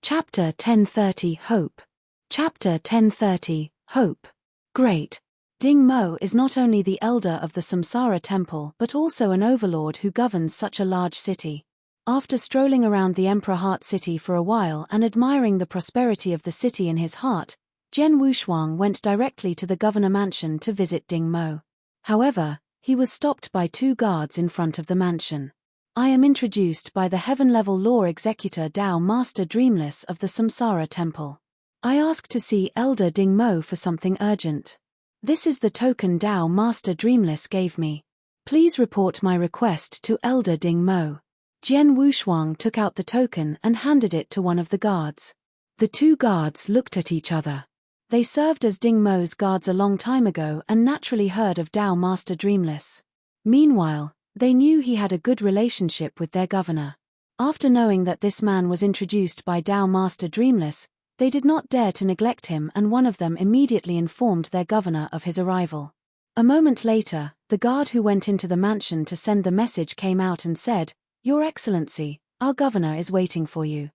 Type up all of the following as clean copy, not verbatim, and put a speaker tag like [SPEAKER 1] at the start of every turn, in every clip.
[SPEAKER 1] Chapter 1030 Hope. Chapter 1030 Hope. Great. Ding Mo is not only the elder of the Samsara temple but also an overlord who governs such a large city. After strolling around the Emperor Heart City for a while and admiring the prosperity of the city in his heart, Jian Wushuang went directly to the governor mansion to visit Ding Mo. However, he was stopped by two guards in front of the mansion. I am introduced by the heaven-level law executor Dao Master Dreamless of the Samsara Temple. I ask to see Elder Ding Mo for something urgent. This is the token Dao Master Dreamless gave me. Please report my request to Elder Ding Mo. Jian Wushuang took out the token and handed it to one of the guards. The two guards looked at each other. They served as Ding Mo's guards a long time ago and naturally heard of Dao Master Dreamless. Meanwhile, they knew he had a good relationship with their governor. After knowing that this man was introduced by Dao Master Dreamless, they did not dare to neglect him, and one of them immediately informed their governor of his arrival. A moment later, the guard who went into the mansion to send the message came out and said, "Your Excellency, our governor is waiting for you."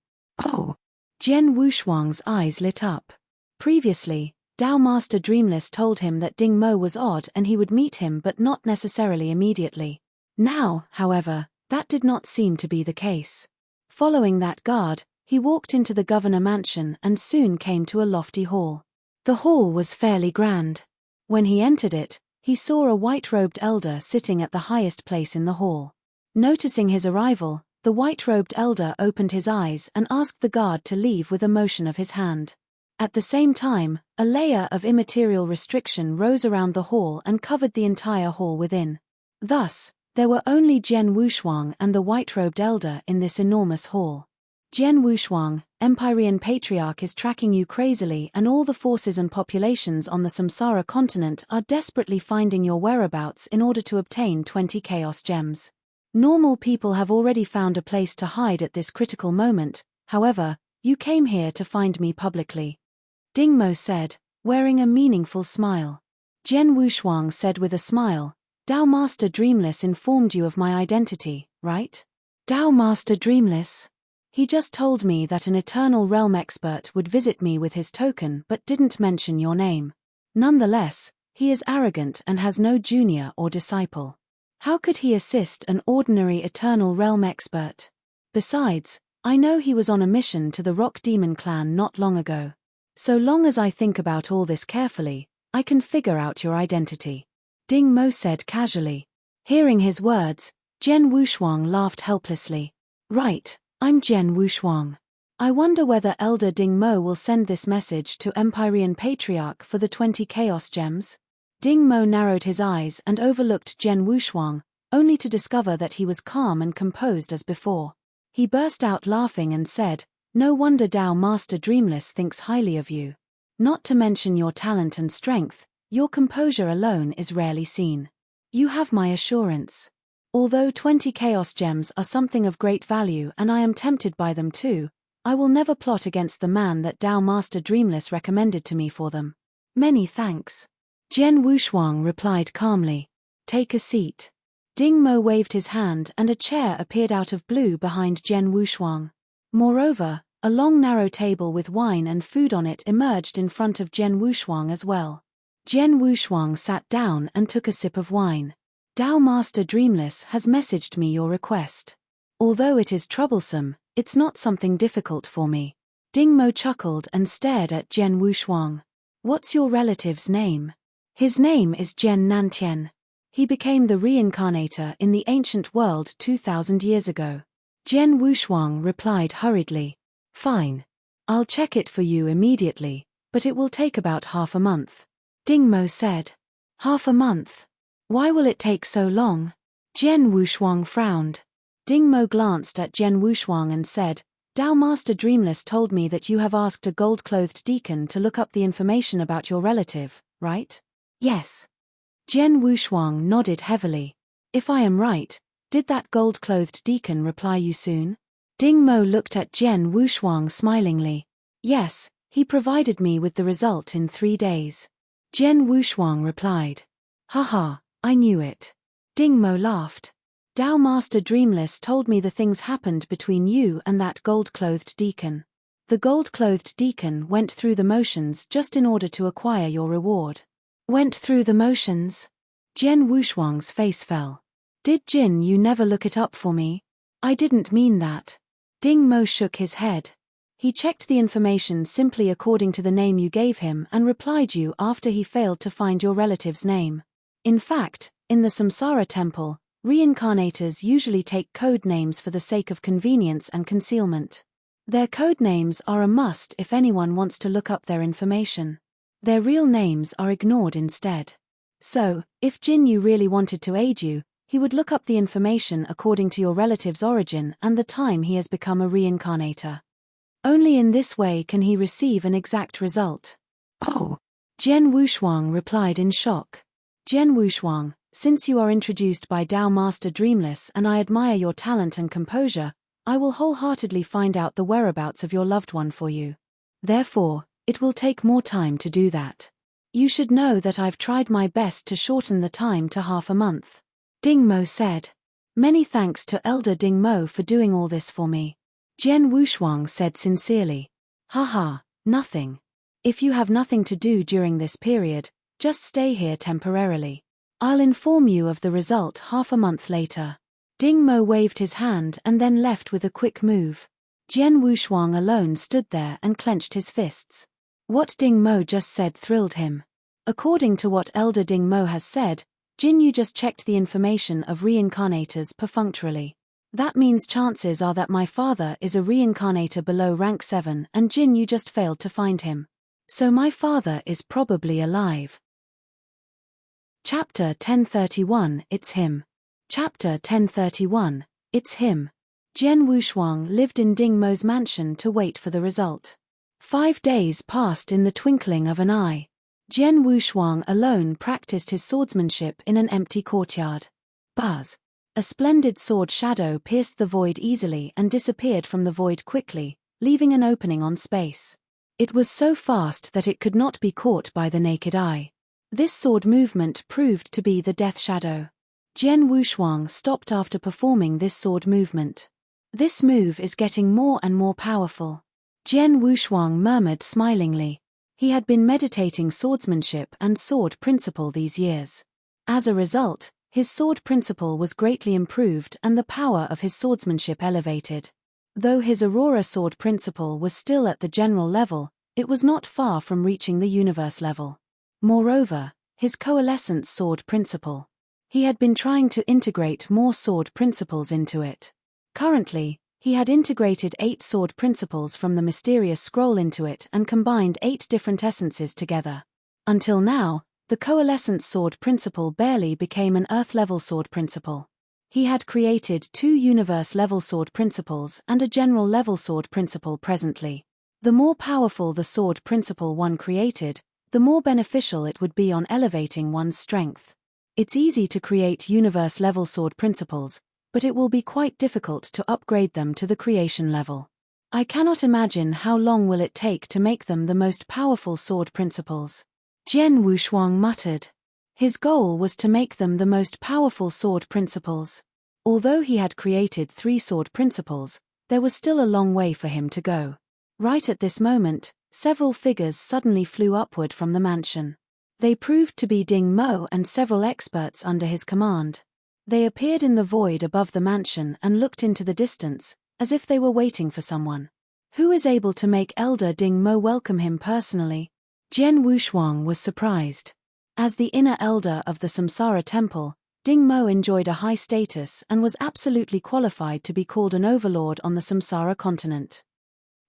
[SPEAKER 1] Oh! Jian Wushuang's eyes lit up. Previously, Dao Master Dreamless told him that Ding Mo was odd and he would meet him but not necessarily immediately. Now, however, that did not seem to be the case. Following that guard, he walked into the governor mansion and soon came to a lofty hall. The hall was fairly grand. When he entered it, he saw a white-robed elder sitting at the highest place in the hall. Noticing his arrival, the white-robed elder opened his eyes and asked the guard to leave with a motion of his hand. At the same time, a layer of immaterial restriction rose around the hall and covered the entire hall within. Thus, there were only Jian Wushuang and the white-robed elder in this enormous hall. Jian Wushuang, Empyrean Patriarch, is tracking you crazily, and all the forces and populations on the Samsara continent are desperately finding your whereabouts in order to obtain 20 Chaos Gems. Normal people have already found a place to hide at this critical moment, however, you came here to find me publicly. Ding Mo said, wearing a meaningful smile. Jian Wushuang said with a smile, "Dao Master Dreamless informed you of my identity, right?" Dao Master Dreamless? He just told me that an Eternal Realm expert would visit me with his token but didn't mention your name. Nonetheless, he is arrogant and has no junior or disciple. How could he assist an ordinary Eternal Realm expert? Besides, I know he was on a mission to the Rock Demon clan not long ago. So long as I think about all this carefully, I can figure out your identity. Ding Mo said casually. Hearing his words, Jian Wushuang laughed helplessly. Right, I'm Jian Wushuang. I wonder whether Elder Ding Mo will send this message to Empyrean Patriarch for the 20 Chaos Gems. Ding Mo narrowed his eyes and overlooked Jian Wushuang, only to discover that he was calm and composed as before. He burst out laughing and said, "No wonder Dao Master Dreamless thinks highly of you. Not to mention your talent and strength, your composure alone is rarely seen. You have my assurance. Although 20 Chaos Gems are something of great value and I am tempted by them too, I will never plot against the man that Dao Master Dreamless recommended to me for them. Many thanks." Jian Wushuang replied calmly. "Take a seat." Ding Mo waved his hand and a chair appeared out of blue behind Jian Wushuang. Moreover, a long narrow table with wine and food on it emerged in front of Jian Wushuang as well. Jian Wushuang sat down and took a sip of wine. "Dao Master Dreamless has messaged me your request. Although it is troublesome, it's not something difficult for me." Ding Mo chuckled and stared at Jian Wushuang. "What's your relative's name?" "His name is Jian Nantian. He became the reincarnator in the ancient world 2,000 years ago." Jian Wushuang replied hurriedly. "Fine. I'll check it for you immediately, but it will take about half a month." Ding Mo said. "Half a month? Why will it take so long?" Jian Wushuang frowned. Ding Mo glanced at Jian Wushuang and said, "Dao Master Dreamless told me that you have asked a gold-clothed deacon to look up the information about your relative, right?" "Yes." Jian Wushuang nodded heavily. "If I am right, did that gold-clothed deacon reply you soon?" Ding Mo looked at Jian Wushuang smilingly. "Yes, he provided me with the result in 3 days." Jian Wushuang replied. "Haha, I knew it." Ding Mo laughed. "Dao Master Dreamless told me the things happened between you and that gold-clothed deacon. The gold-clothed deacon went through the motions just in order to acquire your reward. Went through the motions? Jian Wushuang's face fell. Did Jin you never look it up for me? I didn't mean that. Ding Mo shook his head. He checked the information simply according to the name you gave him and replied you after he failed to find your relative's name. In fact, in the Samsara temple, reincarnators usually take code names for the sake of convenience and concealment. Their code names are a must if anyone wants to look up their information. Their real names are ignored instead. So, if Jin Yu really wanted to aid you, he would look up the information according to your relative's origin and the time he has become a reincarnator. Only in this way can he receive an exact result. Oh! Jian Wushuang replied in shock. Jian Wushuang, since you are introduced by Dao Master Dreamless and I admire your talent and composure, I will wholeheartedly find out the whereabouts of your loved one for you. Therefore, it will take more time to do that. You should know that I've tried my best to shorten the time to half a month. Ding Mo said. Many thanks to Elder Ding Mo for doing all this for me. Jian Wushuang said sincerely. Haha, nothing. If you have nothing to do during this period, just stay here temporarily. I'll inform you of the result half a month later. Ding Mo waved his hand and then left with a quick move. Jian Wushuang alone stood there and clenched his fists. What Ding Mo just said thrilled him. According to what Elder Ding Mo has said, Jin Yu just checked the information of reincarnators perfunctorily. That means chances are that my father is a reincarnator below rank 7 and Jin Yu just failed to find him. So my father is probably alive. Chapter 1031, It's Him. Chapter 1031, It's Him. Jian Wushuang lived in Ding Mo's mansion to wait for the result. 5 days passed in the twinkling of an eye. Jian Wushuang alone practiced his swordsmanship in an empty courtyard. Buzz. A splendid sword shadow pierced the void easily and disappeared from the void quickly, leaving an opening on space. It was so fast that it could not be caught by the naked eye. This sword movement proved to be the death shadow. Jian Wushuang stopped after performing this sword movement. This move is getting more and more powerful. Jian Wushuang murmured smilingly. He had been meditating swordsmanship and sword principle these years. As a result, his sword principle was greatly improved and the power of his swordsmanship elevated. Though his Aurora sword principle was still at the general level, it was not far from reaching the universe level. Moreover, his coalescence sword principle. He had been trying to integrate more sword principles into it. Currently, he had integrated 8 sword principles from the mysterious scroll into it and combined 8 different essences together. Until now, the coalescence sword principle barely became an Earth-level sword principle. He had created 2 universe-level sword principles and a general-level sword principle presently. The more powerful the sword principle one created, the more beneficial it would be on elevating one's strength. It's easy to create universe-level sword principles, but it will be quite difficult to upgrade them to the creation level. I cannot imagine how long will it take to make them the most powerful sword principles. Jian Wushuang muttered. His goal was to make them the most powerful sword principles. Although he had created 3 sword principles, there was still a long way for him to go. Right at this moment, several figures suddenly flew upward from the mansion. They proved to be Ding Mo and several experts under his command. They appeared in the void above the mansion and looked into the distance, as if they were waiting for someone. Who is able to make Elder Ding Mo welcome him personally? Jian Wushuang was surprised. As the inner elder of the Samsara temple, Ding Mo enjoyed a high status and was absolutely qualified to be called an overlord on the Samsara continent.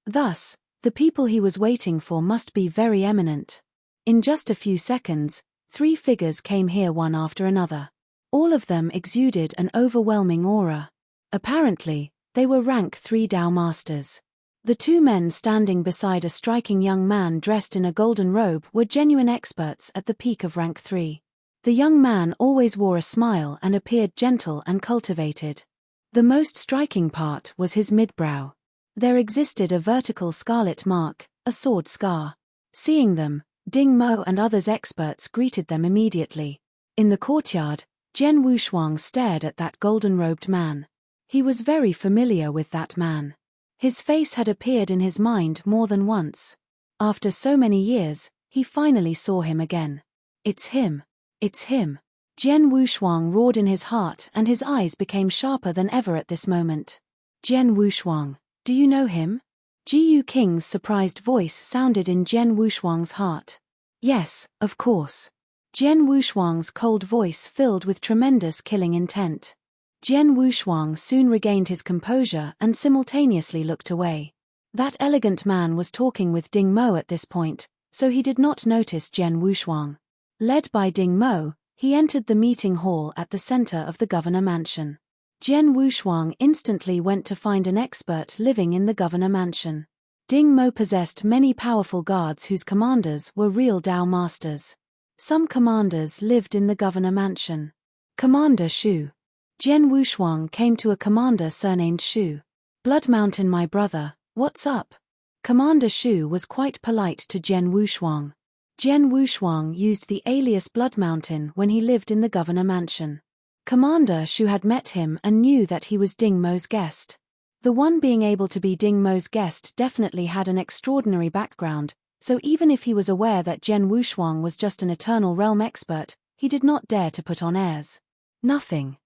[SPEAKER 1] Thus, the people he was waiting for must be very eminent. In just a few seconds, 3 figures came here one after another. All of them exuded an overwhelming aura. Apparently, they were rank 3 Dao Masters. The 2 men standing beside a striking young man dressed in a golden robe were genuine experts at the peak of rank 3. The young man always wore a smile and appeared gentle and cultivated. The most striking part was his midbrow. There existed a vertical scarlet mark, a sword scar. Seeing them, Ding Mo and others experts greeted them immediately. In the courtyard, Jian Wushuang stared at that golden-robed man. He was very familiar with that man. His face had appeared in his mind more than once. After so many years, he finally saw him again. It's him. It's him. Jian Wushuang roared in his heart, and his eyes became sharper than ever at this moment. Jian Wushuang, do you know him? Jiyu King's surprised voice sounded in Jian Wushuang's heart. Yes, of course. Jian Wushuang's cold voice filled with tremendous killing intent. Jian Wushuang soon regained his composure and simultaneously looked away. That elegant man was talking with Ding Mo at this point, so he did not notice Jian Wushuang. Led by Ding Mo, he entered the meeting hall at the center of the governor mansion. Jian Wushuang instantly went to find an expert living in the governor mansion. Ding Mo possessed many powerful guards whose commanders were real Dao masters. Some commanders lived in the governor mansion. Commander Shu. Jian Wushuang came to a commander surnamed Shu. Blood Mountain, my brother, what's up? Commander Shu was quite polite to Jian Wushuang. Jian Wushuang used the alias Blood Mountain when he lived in the governor mansion. Commander Shu had met him and knew that he was Ding Mo's guest. The one being able to be Ding Mo's guest definitely had an extraordinary background, so even if he was aware that Jian Wushuang was just an Eternal Realm expert, he did not dare to put on airs. Nothing.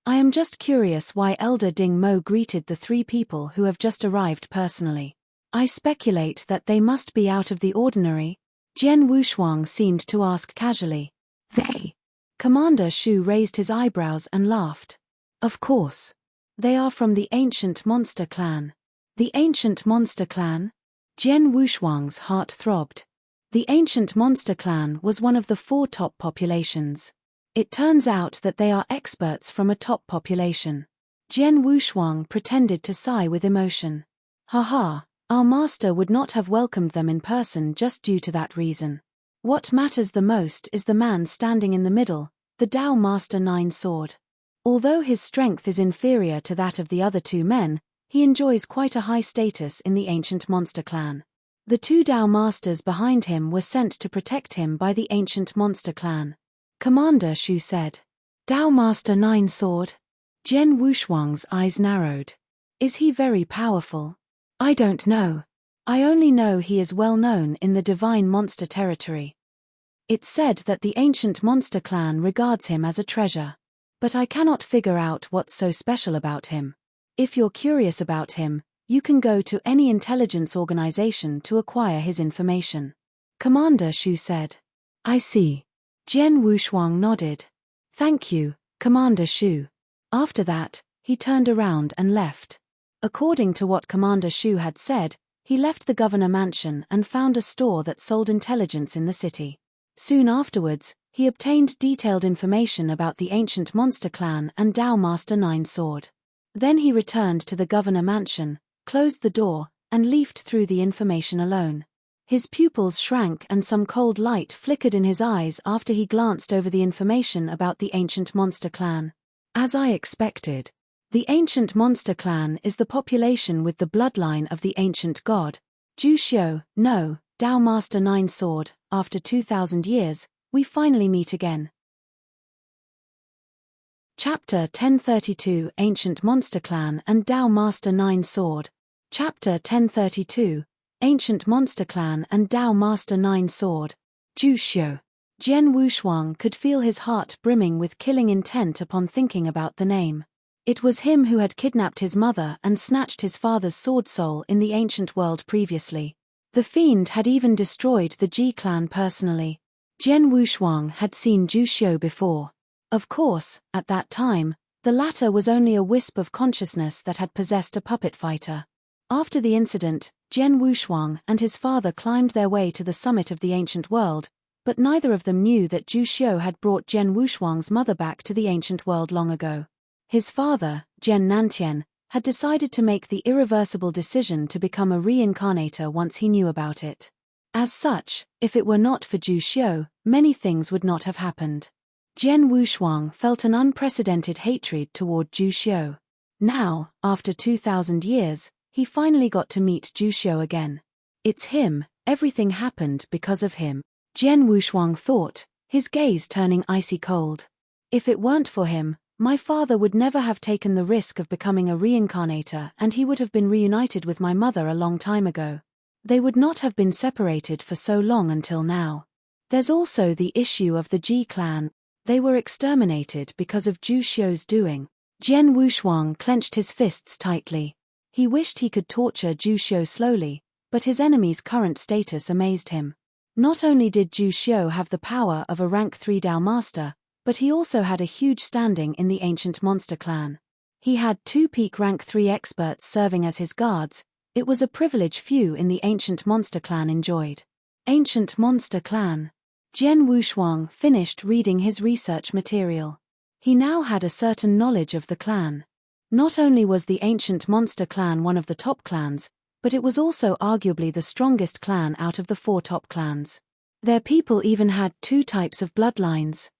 [SPEAKER 1] I am just curious why Elder Ding Mo greeted the three people who have just arrived personally. I speculate that they must be out of the ordinary. Jian Wushuang seemed to ask casually. They? Commander Shu raised his eyebrows and laughed. Of course. They are from the Ancient Monster Clan. The Ancient Monster Clan? Jian Wushuang's heart throbbed. The Ancient Monster Clan was one of the 4 top populations. It turns out that they are experts from a top population. Jian Wushuang pretended to sigh with emotion. Haha, our master would not have welcomed them in person just due to that reason. What matters the most is the man standing in the middle, the Dao Master Nine Sword. Although his strength is inferior to that of the other 2 men, he enjoys quite a high status in the Ancient Monster Clan. The 2 Dao Masters behind him were sent to protect him by the Ancient Monster Clan. Commander Shu said. Dao Master Nine Sword? Jian Wushuang's eyes narrowed. Is he very powerful? I don't know. I only know he is well known in the Divine Monster territory. It's said that the Ancient Monster Clan regards him as a treasure. But I cannot figure out what's so special about him. If you're curious about him, you can go to any intelligence organization to acquire his information. Commander Shu said. I see. Jian Wushuang nodded. Thank you, Commander Shu. After that, he turned around and left. According to what Commander Shu had said, he left the governor mansion and found a store that sold intelligence in the city. Soon afterwards, he obtained detailed information about the Ancient Monster Clan and Dao Master Nine Sword. Then he returned to the governor mansion, closed the door, and leafed through the information alone. His pupils shrank and some cold light flickered in his eyes after he glanced over the information about the Ancient Monster Clan. As I expected. The Ancient Monster Clan is the population with the bloodline of the ancient god. Juxiu, no, Dao Master Nine Sword, after 2,000 years, we finally meet again. Chapter 1032 Ancient Monster Clan and Dao Master Nine Sword. Chapter 1032 Ancient Monster Clan and Dao Master Nine Sword. Juxiu. Jian Wushuang could feel his heart brimming with killing intent upon thinking about the name. It was him who had kidnapped his mother and snatched his father's sword soul in the ancient world previously. The fiend had even destroyed the Ji clan personally. Jian Wushuang had seen Juxiu before. Of course, at that time, the latter was only a wisp of consciousness that had possessed a puppet fighter. After the incident, Jian Wushuang and his father climbed their way to the summit of the ancient world, but neither of them knew that Juxiu had brought Jian Wushuang's mother back to the ancient world long ago. His father, Jian Nantian, had decided to make the irreversible decision to become a reincarnator once he knew about it. As such, if it were not for Juxiu, many things would not have happened. Jian Wushuang felt an unprecedented hatred toward Juxiu. Now, after 2,000 years, he finally got to meet Juxiu again. It's him, everything happened because of him. Jian Wushuang thought, his gaze turning icy cold. If it weren't for him, My father would never have taken the risk of becoming a reincarnator, and he would have been reunited with my mother a long time ago. They would not have been separated for so long until now. There's also the issue of the Ji clan. They were exterminated because of Zhu Xiu's doing. Jian Wushuang clenched his fists tightly. He wished he could torture Zhu Xiu slowly, but his enemy's current status amazed him. Not only did Zhu Xiu have the power of a rank 3 Dao Master, but he also had a huge standing in the ancient monster clan. He had 2 peak rank 3 experts serving as his guards. It was a privilege few in the ancient monster clan enjoyed. Ancient monster clan. Jian Wushuang finished reading his research material. He now had a certain knowledge of the clan. Not only was the ancient monster clan one of the top clans, but it was also arguably the strongest clan out of the 4 top clans. Their people even had 2 types of bloodlines.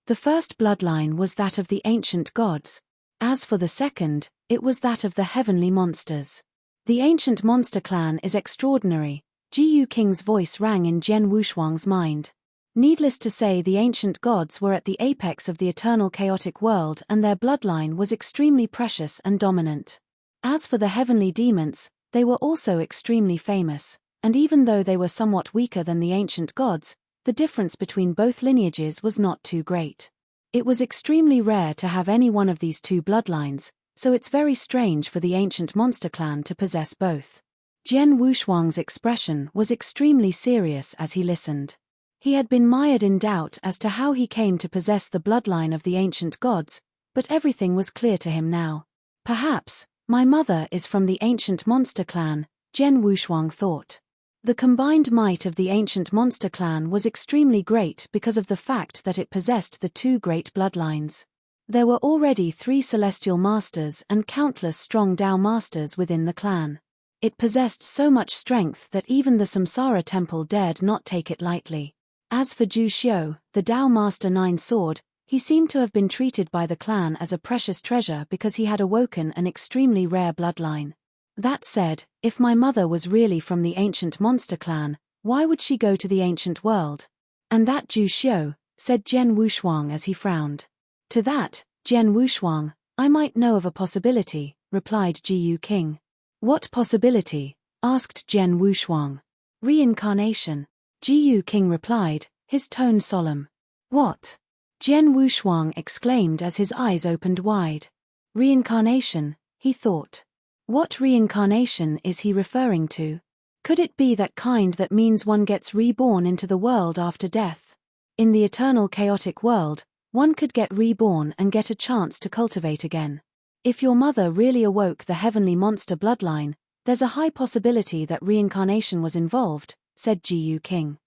[SPEAKER 1] The first bloodline was that of the ancient gods. As for the second, it was that of the heavenly monsters. The ancient monster clan is extraordinary. Ji Yuking's voice rang in Jian Wushuang's mind. Needless to say, the ancient gods were at the apex of the eternal chaotic world, and their bloodline was extremely precious and dominant. As for the heavenly demons, they were also extremely famous, and even though they were somewhat weaker than the ancient gods, the difference between both lineages was not too great. It was extremely rare to have any one of these 2 bloodlines, so it's very strange for the ancient monster clan to possess both. Jian Wushuang's expression was extremely serious as he listened. He had been mired in doubt as to how he came to possess the bloodline of the ancient gods, but everything was clear to him now. Perhaps, my mother is from the ancient monster clan, Jian Wushuang thought. The combined might of the ancient monster clan was extremely great because of the fact that it possessed the 2 great bloodlines. There were already 3 celestial masters and countless strong Dao masters within the clan. It possessed so much strength that even the Samsara temple dared not take it lightly. As for Zhu Xiu, the Dao Master 9 Sword, he seemed to have been treated by the clan as a precious treasure because he had awoken an extremely rare bloodline. That said, if my mother was really from the ancient monster clan, why would she go to the ancient world? And that Zhu Xiu, said Jian Wushuang as he frowned. To that, Jian Wushuang, I might know of a possibility, replied Ji Yuking. What possibility? Asked Jian Wushuang. Reincarnation. Ji Yuking replied, his tone solemn. What? Jian Wushuang exclaimed as his eyes opened wide. Reincarnation, he thought. What reincarnation is he referring to? Could it be that kind that means one gets reborn into the world after death? In the eternal chaotic world, one could get reborn and get a chance to cultivate again. If your mother really awoke the heavenly monster bloodline, there's a high possibility that reincarnation was involved, said Ji Yuking.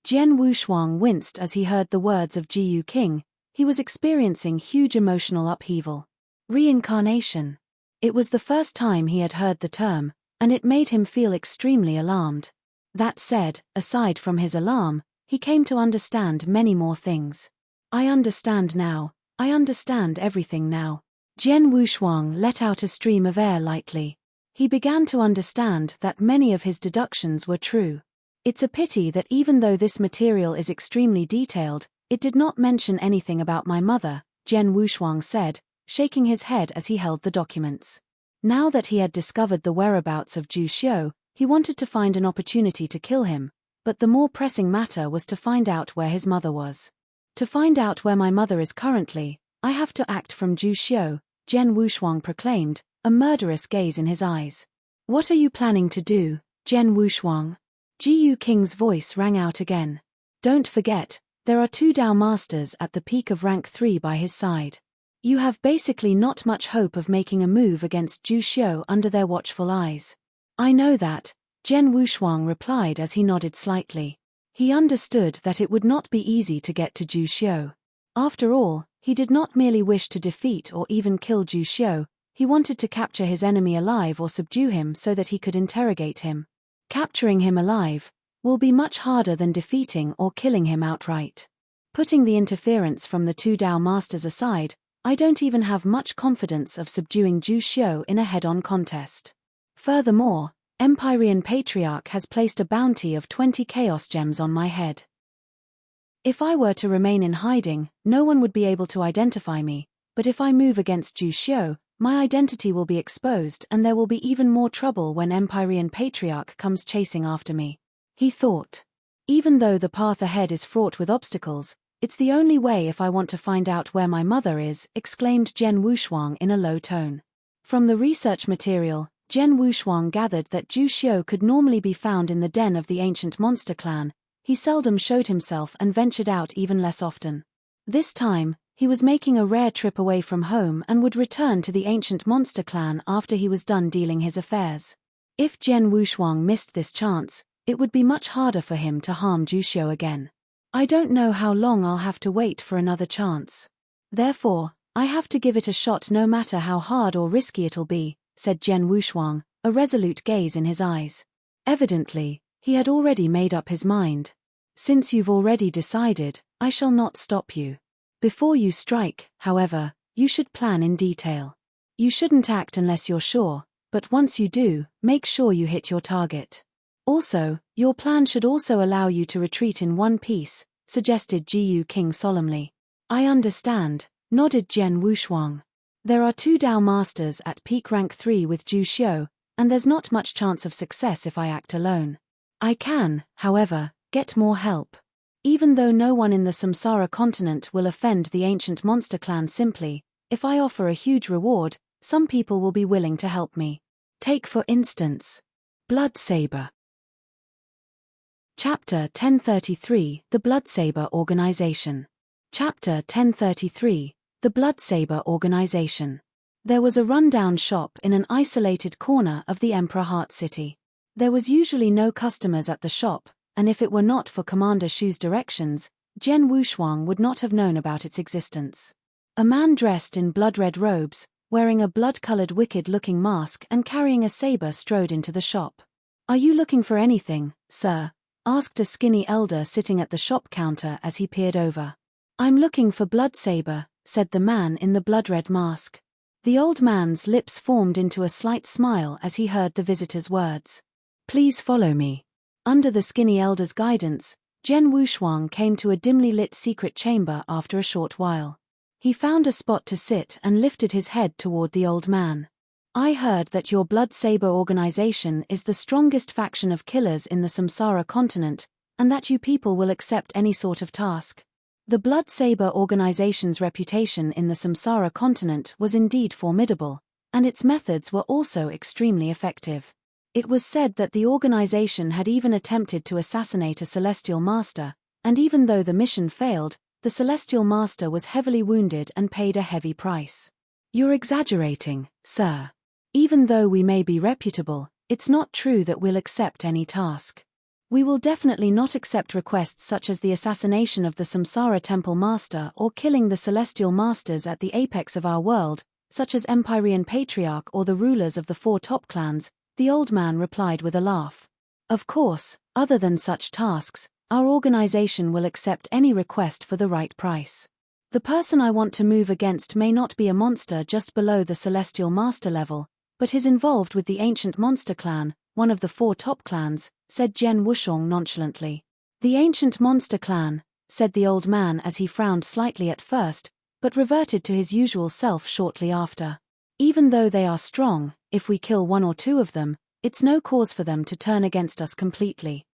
[SPEAKER 1] Jian Wushuang winced as he heard the words of Ji Yuking. He was experiencing huge emotional upheaval. Reincarnation. It was the first time he had heard the term, and it made him feel extremely alarmed. That said, aside from his alarm, he came to understand many more things. I understand now. I understand everything now. Jian Wushuang let out a stream of air lightly. He began to understand that many of his deductions were true. It's a pity that even though this material is extremely detailed, it did not mention anything about my mother, Jian Wushuang said, shaking his head as he held the documents. Now that he had discovered the whereabouts of Zhu Xiu, he wanted to find an opportunity to kill him, but the more pressing matter was to find out where his mother was. To find out where my mother is currently, I have to act from Zhu Xiu, Jian Wushuang proclaimed, a murderous gaze in his eyes. What are you planning to do, Jian Wushuang? Ji Yuking's voice rang out again. Don't forget, there are 2 Dao Masters at the peak of rank 3 by his side. You have basically not much hope of making a move against Zhu Xiu under their watchful eyes. I know that, Jian Wushuang replied as he nodded slightly. He understood that it would not be easy to get to Zhu Xiu. After all, he did not merely wish to defeat or even kill Zhu Xiu, he wanted to capture his enemy alive or subdue him so that he could interrogate him. Capturing him alive will be much harder than defeating or killing him outright. Putting the interference from the 2 Dao Masters aside, I don't even have much confidence of subduing Zhu Xiu in a head-on contest. Furthermore, Empyrean Patriarch has placed a bounty of 20 Chaos Gems on my head. If I were to remain in hiding, no one would be able to identify me, but if I move against Zhu Xiu, my identity will be exposed and there will be even more trouble when Empyrean Patriarch comes chasing after me. He thought. Even though the path ahead is fraught with obstacles, it's the only way if I want to find out where my mother is, exclaimed Zhen Wushuang in a low tone. From the research material, Zhen Wushuang gathered that Zhu Xiu could normally be found in the den of the ancient monster clan. He seldom showed himself and ventured out even less often. This time, he was making a rare trip away from home and would return to the ancient monster clan after he was done dealing his affairs. If Zhen Wushuang missed this chance, it would be much harder for him to harm Zhu Xiu again. I don't know how long I'll have to wait for another chance. Therefore, I have to give it a shot no matter how hard or risky it'll be, said Zhen Wushuang, a resolute gaze in his eyes. Evidently, he had already made up his mind. Since you've already decided, I shall not stop you. Before you strike, however, you should plan in detail. You shouldn't act unless you're sure, but once you do, make sure you hit your target. Also, your plan should also allow you to retreat in one piece, suggested Jiyu King solemnly. I understand, nodded Zhen Wushuang. There are 2 Dao Masters at peak rank 3 with Zhu Xiu, and there's not much chance of success if I act alone. I can, however, get more help. Even though no one in the Samsara continent will offend the ancient monster clan simply, if I offer a huge reward, some people will be willing to help me. Take for instance, Blood Saber. Chapter 1033, The Blood Saber Organization. Chapter 1033, The Blood Saber Organization. There was a rundown shop in an isolated corner of the Emperor Heart City. There was usually no customers at the shop, and if it were not for Commander Shu's directions, Zhen Wushuang would not have known about its existence. A man dressed in blood-red robes, wearing a blood-colored wicked-looking mask and carrying a saber strode into the shop. Are you looking for anything, sir? Asked a skinny elder sitting at the shop counter as he peered over. I'm looking for Blood Saber, said the man in the blood-red mask. The old man's lips formed into a slight smile as he heard the visitor's words. Please follow me. Under the skinny elder's guidance, Zhen Wushuang came to a dimly lit secret chamber after a short while. He found a spot to sit and lifted his head toward the old man. I heard that your Blood Saber organization is the strongest faction of killers in the Samsara continent, and that you people will accept any sort of task. The Blood Saber organization's reputation in the Samsara continent was indeed formidable, and its methods were also extremely effective. It was said that the organization had even attempted to assassinate a Celestial Master, and even though the mission failed, the Celestial Master was heavily wounded and paid a heavy price. You're exaggerating, sir. Even though we may be reputable, it's not true that we'll accept any task. We will definitely not accept requests such as the assassination of the Samsara Temple Master or killing the Celestial Masters at the apex of our world, such as Empyrean Patriarch or the rulers of the 4 top clans, the old man replied with a laugh. Of course, other than such tasks, our organization will accept any request for the right price. The person I want to move against may not be a monster just below the Celestial Master level, but is involved with the ancient monster clan, one of the 4 top clans, said Zhen Wushuang nonchalantly. The ancient monster clan, said the old man as he frowned slightly at first, but reverted to his usual self shortly after. Even though they are strong, if we kill 1 or 2 of them, it's no cause for them to turn against us completely.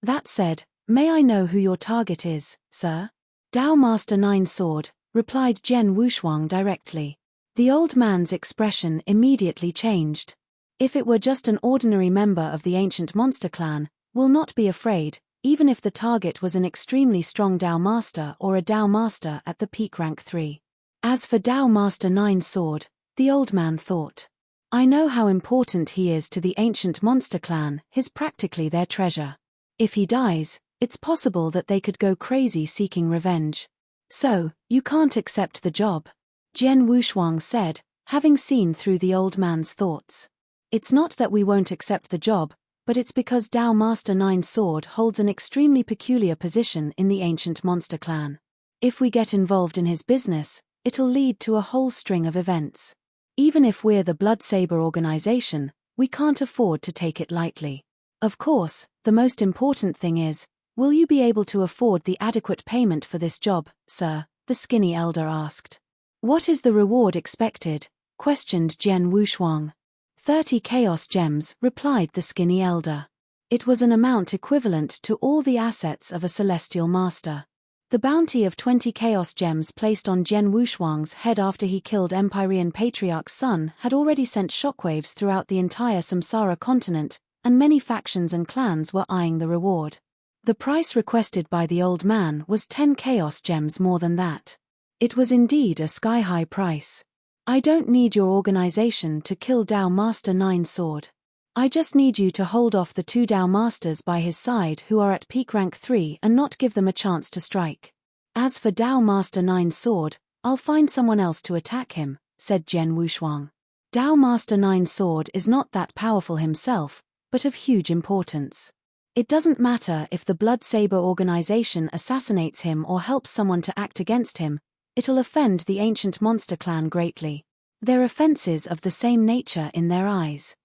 [SPEAKER 1] That said, may I know who your target is, sir? Dao Master 9 Sword, replied Zhen Wushuang directly. The old man's expression immediately changed. If it were just an ordinary member of the ancient monster clan, will not be afraid, even if the target was an extremely strong Dao Master or a Dao Master at the peak rank 3. As for Dao Master 9 Sword, the old man thought. I know how important he is to the ancient monster clan, he's practically their treasure. If he dies, it's possible that they could go crazy seeking revenge. So, you can't accept the job? Zhen Wushuang said, having seen through the old man's thoughts. It's not that we won't accept the job, but it's because Dao Master 9 Sword holds an extremely peculiar position in the ancient monster clan. If we get involved in his business, it'll lead to a whole string of events. Even if we're the Blood Saber organization, we can't afford to take it lightly. Of course, the most important thing is, will you be able to afford the adequate payment for this job, sir? The skinny elder asked. What is the reward expected? Questioned Jian Wushuang. 30 chaos gems, replied the skinny elder. It was an amount equivalent to all the assets of a celestial master. The bounty of 20 chaos gems placed on Jian Wushuang's head after he killed Empyrean Patriarch's son had already sent shockwaves throughout the entire Samsara continent, and many factions and clans were eyeing the reward. The price requested by the old man was 10 chaos gems more than that. It was indeed a sky-high price. I don't need your organization to kill Dao Master Nine Sword. I just need you to hold off the 2 Dao Masters by his side who are at peak rank 3 and not give them a chance to strike. As for Dao Master Nine Sword, I'll find someone else to attack him, said Jian Wushuang. Dao Master Nine Sword is not that powerful himself, but of huge importance. It doesn't matter if the Blood Saber organization assassinates him or helps someone to act against him, it'll offend the ancient monster clan greatly. They're offenses of the same nature in their eyes.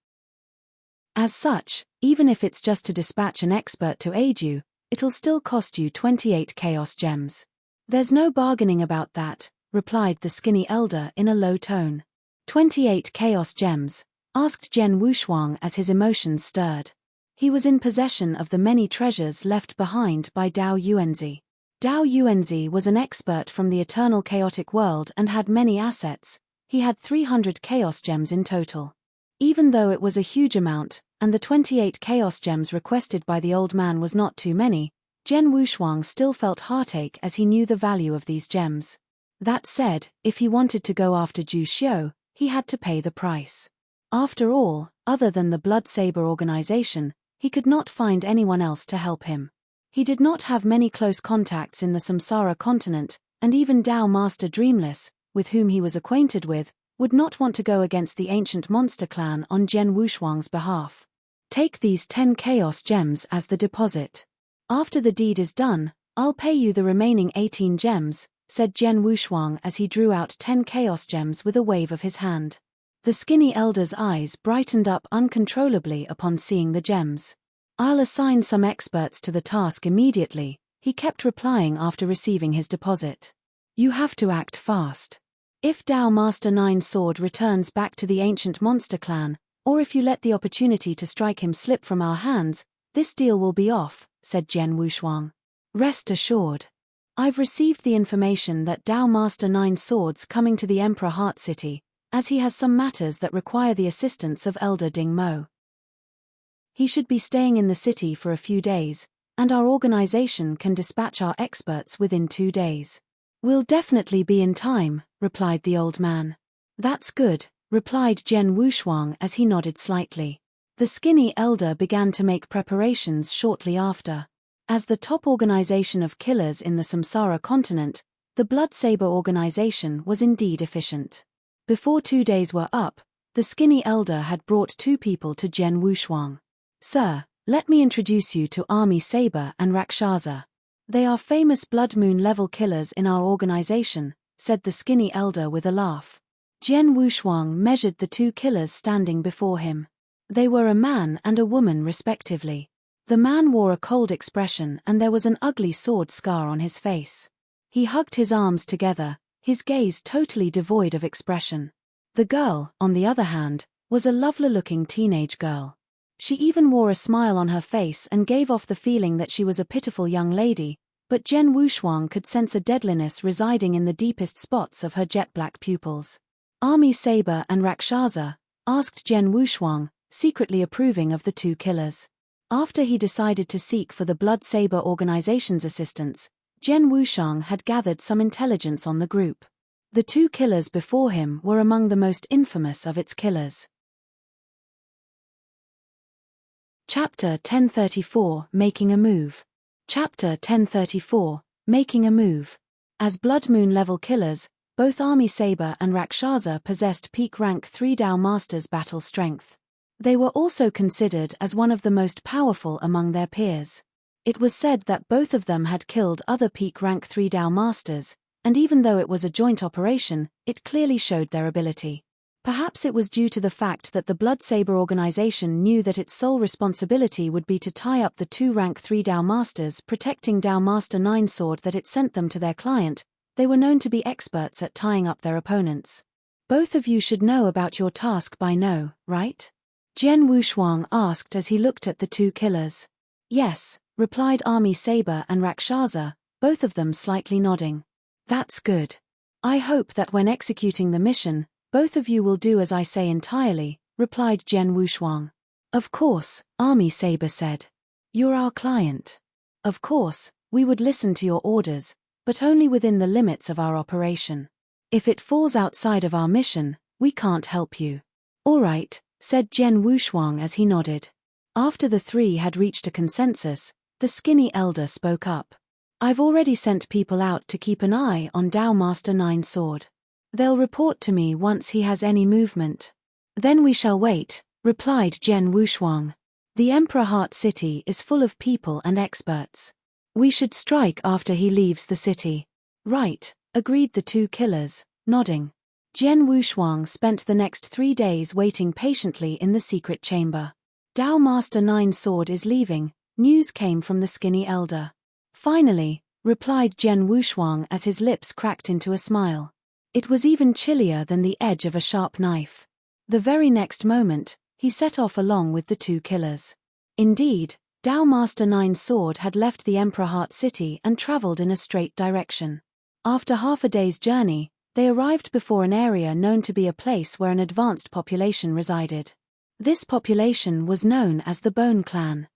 [SPEAKER 1] As such, even if it's just to dispatch an expert to aid you, it'll still cost you 28 chaos gems. There's no bargaining about that, replied the skinny elder in a low tone. 28 chaos gems? Asked Jian Wushuang as his emotions stirred. He was in possession of the many treasures left behind by Dao Yuanzi. Dao Yuanzi was an expert from the eternal chaotic world and had many assets. He had 300 chaos gems in total. Even though it was a huge amount, and the 28 chaos gems requested by the old man was not too many, Jian Wushuang still felt heartache as he knew the value of these gems. That said, if he wanted to go after Zhu Xiu, he had to pay the price. After all, other than the Blood Saber organization, he could not find anyone else to help him. He did not have many close contacts in the Samsara continent, and even Dao Master Dreamless, with whom he was acquainted with, would not want to go against the ancient monster clan on Jian Wushuang's behalf. Take these 10 chaos gems as the deposit. After the deed is done, I'll pay you the remaining 18 gems, said Jian Wushuang as he drew out 10 chaos gems with a wave of his hand. The skinny elder's eyes brightened up uncontrollably upon seeing the gems. I'll assign some experts to the task immediately, he kept replying after receiving his deposit. You have to act fast. If Dao Master Nine Sword returns back to the ancient monster clan, or if you let the opportunity to strike him slip from our hands, this deal will be off, said Jian Wushuang. Rest assured. I've received the information that Dao Master Nine Sword's coming to the Emperor Heart City, as he has some matters that require the assistance of Elder Ding Mo. He should be staying in the city for a few days, and our organization can dispatch our experts within 2 days. We'll definitely be in time, replied the old man. That's good, replied Jian Wushuang as he nodded slightly. The skinny elder began to make preparations shortly after. As the top organization of killers in the Samsara continent, the Blood Saber organization was indeed efficient. Before 2 days were up, the skinny elder had brought 2 people to Jian Wushuang. Sir, let me introduce you to Army Saber and Rakshasa. They are famous Blood Moon level killers in our organization, said the skinny elder with a laugh. Jian Wushuang measured the 2 killers standing before him. They were a man and a woman respectively. The man wore a cold expression and there was an ugly sword scar on his face. He hugged his arms together, his gaze totally devoid of expression. The girl, on the other hand, was a lovely-looking teenage girl. She even wore a smile on her face and gave off the feeling that she was a pitiful young lady, but Jian Wushuang could sense a deadliness residing in the deepest spots of her jet-black pupils. Army Saber and Rakshasa, asked Jian Wushuang, secretly approving of the 2 killers. After he decided to seek for the Blood Saber organization's assistance, Jian Wushuang had gathered some intelligence on the group. The 2 killers before him were among the most infamous of its killers. Chapter 1034, Making a Move. Chapter 1034, Making a Move. As Blood Moon level killers, both Army Saber and Rakshasa possessed peak rank 3 Dao Masters battle strength. They were also considered as one of the most powerful among their peers. It was said that both of them had killed other peak rank 3 Dao Masters, and even though it was a joint operation, it clearly showed their ability. Perhaps it was due to the fact that the Blood Saber organization knew that its sole responsibility would be to tie up the 2 rank 3 Dao Masters protecting Dao Master Nine Sword that it sent them to their client. They were known to be experts at tying up their opponents. Both of you should know about your task by now, right? Jian Wushuang asked as he looked at the two killers. Yes, replied Army Saber and Rakshasa, both of them slightly nodding. That's good. I hope that when executing the mission, both of you will do as I say entirely, replied Jian Wushuang. Of course, Army Saber said. You're our client. Of course, we would listen to your orders, but only within the limits of our operation. If it falls outside of our mission, we can't help you. All right, said Jian Wushuang as he nodded. After the three had reached a consensus, the skinny elder spoke up. I've already sent people out to keep an eye on Dao Master Nine Sword. They'll report to me once he has any movement. Then we shall wait, replied Jian Wushuang. The Emperor Heart City is full of people and experts. We should strike after he leaves the city. Right, agreed the two killers, nodding. Jian Wushuang spent the next 3 days waiting patiently in the secret chamber. Dao Master Nine Sword is leaving, news came from the skinny elder. Finally, replied Jian Wushuang as his lips cracked into a smile. It was even chillier than the edge of a sharp knife. The very next moment, he set off along with the two killers. Indeed, Dao Master Nine Sword had left the Emperor Heart City and traveled in a straight direction. After half a day's journey, they arrived before an area known to be a place where an advanced population resided. This population was known as the Bone Clan.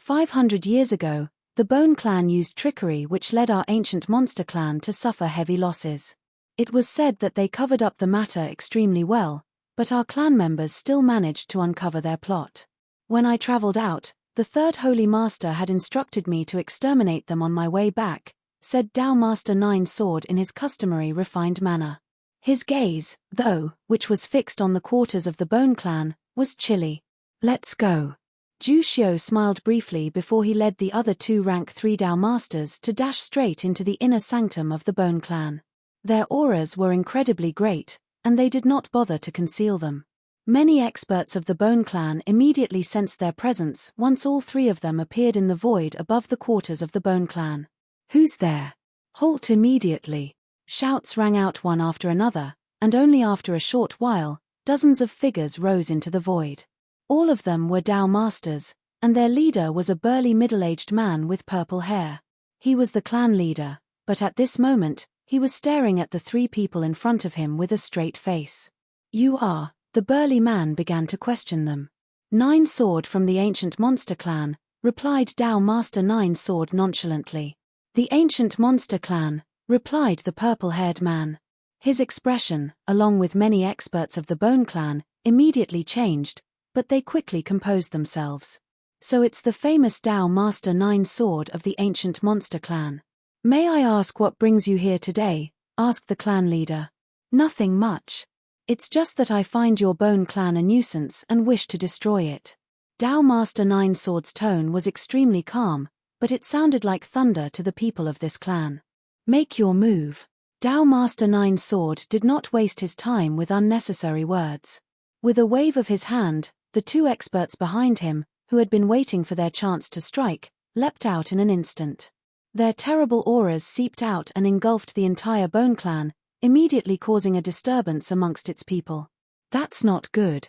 [SPEAKER 1] 500 years ago, the Bone Clan used trickery which led our ancient monster clan to suffer heavy losses. It was said that they covered up the matter extremely well, but our clan members still managed to uncover their plot. When I traveled out, the Third Holy Master had instructed me to exterminate them on my way back, said Dao Master Nine Sword in his customary refined manner. His gaze, though, which was fixed on the quarters of the Bone Clan, was chilly. Let's go. Zhu Xiu smiled briefly before he led the other two rank 3 Dao Masters to dash straight into the inner sanctum of the Bone Clan. Their auras were incredibly great, and they did not bother to conceal them. Many experts of the Bone Clan immediately sensed their presence once all three of them appeared in the void above the quarters of the Bone Clan. Who's there? Halt immediately! Shouts rang out one after another, and only after a short while, dozens of figures rose into the void. All of them were Dao Masters, and their leader was a burly middle-aged man with purple hair. He was the clan leader, but at this moment, he was staring at the three people in front of him with a straight face. You are, the burly man began to question them. Nine Sword from the ancient monster clan, replied Dao Master Nine Sword nonchalantly. The ancient monster clan, replied the purple-haired man. His expression, along with many experts of the Bone Clan, immediately changed, but they quickly composed themselves. So it's the famous Dao Master Nine Sword of the ancient monster clan. May I ask what brings you here today? Asked the clan leader. Nothing much. It's just that I find your Bone Clan a nuisance and wish to destroy it. Dao Master Nine Sword's tone was extremely calm, but it sounded like thunder to the people of this clan. Make your move. Dao Master Nine Sword did not waste his time with unnecessary words. With a wave of his hand, the two experts behind him, who had been waiting for their chance to strike, leapt out in an instant. Their terrible auras seeped out and engulfed the entire Bone Clan, immediately causing a disturbance amongst its people. That's not good.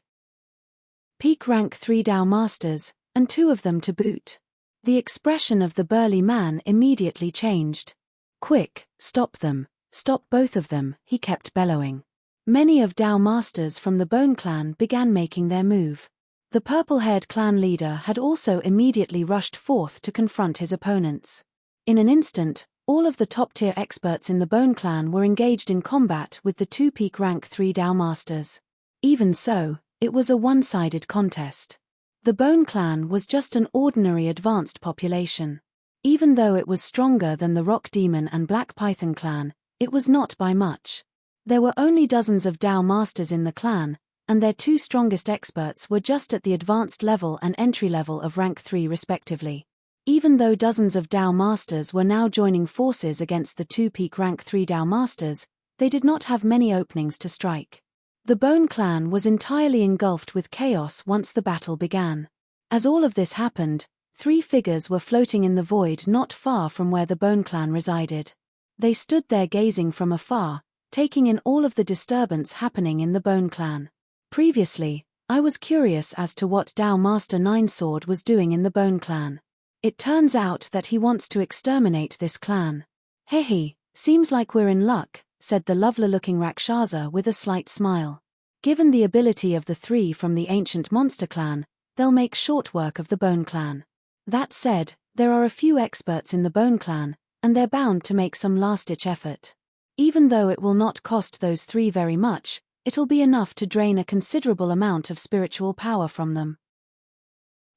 [SPEAKER 1] Peak rank 3 Dao Masters, and 2 of them to boot. The expression of the burly man immediately changed. Quick, stop them, stop both of them, he kept bellowing. Many of Dao Masters from the Bone Clan began making their move. The purple-haired clan leader had also immediately rushed forth to confront his opponents. In an instant, all of the top-tier experts in the Bone Clan were engaged in combat with the 2 peak rank 3 Dao Masters. Even so, it was a one-sided contest. The Bone Clan was just an ordinary advanced population. Even though it was stronger than the Rock Demon and Black Python clan, it was not by much. There were only dozens of Dao Masters in the clan, and their 2 strongest experts were just at the advanced level and entry level of rank 3 respectively. Even though dozens of Dao Masters were now joining forces against the 2 peak rank 3 Dao Masters, they did not have many openings to strike. The Bone Clan was entirely engulfed with chaos once the battle began. As all of this happened, 3 figures were floating in the void not far from where the Bone Clan resided. They stood there gazing from afar, taking in all of the disturbance happening in the Bone Clan. Previously, I was curious as to what Dao Master Ninesword was doing in the Bone Clan. It turns out that he wants to exterminate this clan. Hehe, seems like we're in luck, said the lovely-looking Rakshasa with a slight smile. Given the ability of the three from the ancient monster clan, they'll make short work of the Bone Clan. That said, there are a few experts in the Bone Clan, and they're bound to make some last-ditch effort. Even though it will not cost those three very much, it'll be enough to drain a considerable amount of spiritual power from them.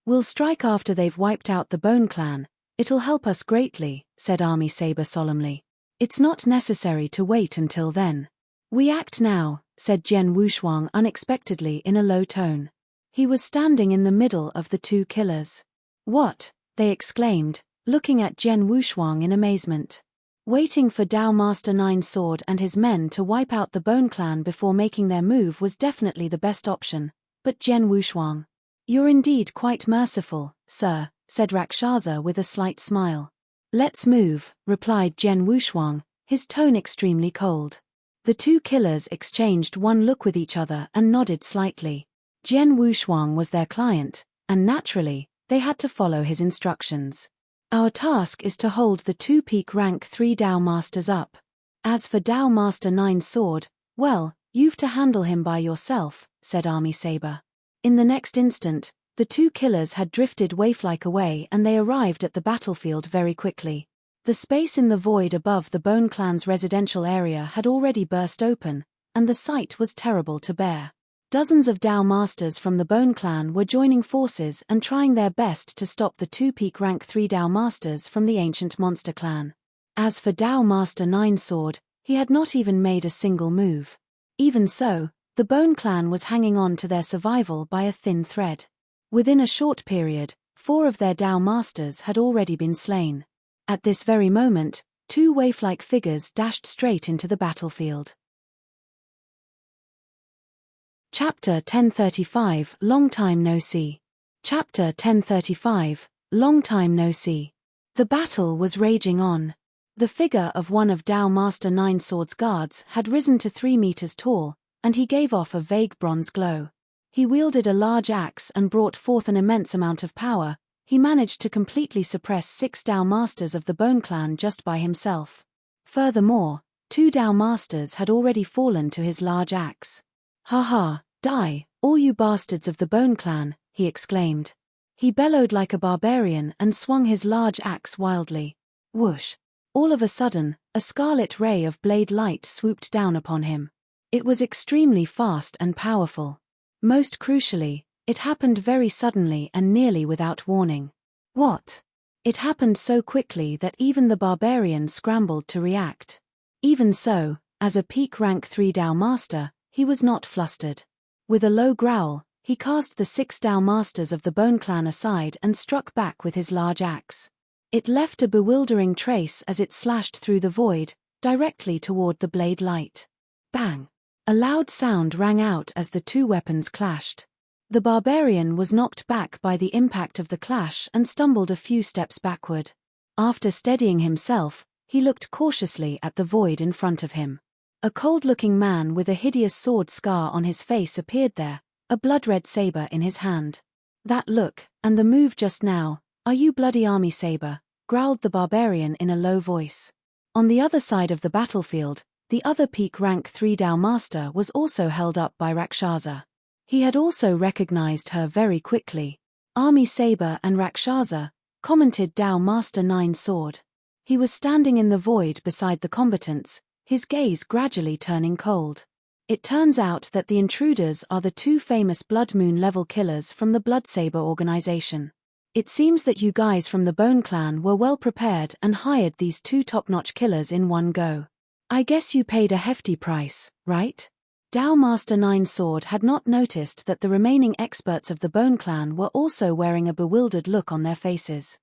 [SPEAKER 1] We'll strike after they've wiped out the Bone Clan. It'll help us greatly, said Army Saber solemnly. It's not necessary to wait until then. We act now, said Jian Wushuang unexpectedly in a low tone. He was standing in the middle of the two killers. What? They exclaimed, looking at Jian Wushuang in amazement. Waiting for Dao Master Ninesword and his men to wipe out the Bone Clan before making their move was definitely the best option, but Jian Wushuang. You're indeed quite merciful, sir, said Rakshasa with a slight smile. Let's move, replied Jian Wushuang, his tone extremely cold. The two killers exchanged one look with each other and nodded slightly. Jian Wushuang was their client, and naturally, they had to follow his instructions. Our task is to hold the two peak rank 3 Dao Masters up. As for Dao Master Ninesword, well, you've to handle him by yourself, said Army Saber. In the next instant, the two killers had drifted waif-like away and they arrived at the battlefield very quickly. The space in the void above the Bone Clan's residential area had already burst open, and the sight was terrible to bear. Dozens of Dao Masters from the Bone Clan were joining forces and trying their best to stop the two peak rank 3 Dao Masters from the ancient monster clan. As for Dao Master Ninesword, he had not even made a single move. Even so, the Bone Clan was hanging on to their survival by a thin thread. Within a short period, 4 of their Dao Masters had already been slain. At this very moment, 2 waif-like figures dashed straight into the battlefield. Chapter 1035, Long Time No See. Chapter 1035, Long Time No See. The battle was raging on. The figure of one of Dao Master Ninesword's guards had risen to 3 meters tall, and he gave off a vague bronze glow. He wielded a large axe and brought forth an immense amount of power. He managed to completely suppress 6 Dao Masters of the Bone Clan just by himself. Furthermore, 2 Dao Masters had already fallen to his large axe. Ha ha, die, all you bastards of the Bone Clan, he exclaimed. He bellowed like a barbarian and swung his large axe wildly. Whoosh! All of a sudden, a scarlet ray of blade light swooped down upon him. It was extremely fast and powerful. Most crucially, it happened very suddenly and nearly without warning. What? It happened so quickly that even the barbarian scrambled to react. Even so, as a peak rank 3 Dao Master, he was not flustered. With a low growl, he cast the 6 Dao Masters of the Bone Clan aside and struck back with his large axe. It left a bewildering trace as it slashed through the void, directly toward the blade light. Bang! A loud sound rang out as the 2 weapons clashed. The barbarian was knocked back by the impact of the clash and stumbled a few steps backward. After steadying himself, he looked cautiously at the void in front of him. A cold-looking man with a hideous sword scar on his face appeared there, a blood-red saber in his hand. That look, and the move just now, are you bloody Army Saber? Growled the barbarian in a low voice. On the other side of the battlefield, the other peak rank 3 Dao Master was also held up by Rakshasa. He had also recognized her very quickly. Army Saber and Rakshasa, commented Dao Master Ninesword. He was standing in the void beside the combatants, his gaze gradually turning cold. It turns out that the intruders are the 2 famous Blood Moon level killers from the Blood Saber organization. It seems that you guys from the Bone Clan were well prepared and hired these 2 top-notch killers in one go. I guess you paid a hefty price, right? Dao Master Ninesword had not noticed that the remaining experts of the Bone Clan were also wearing a bewildered look on their faces.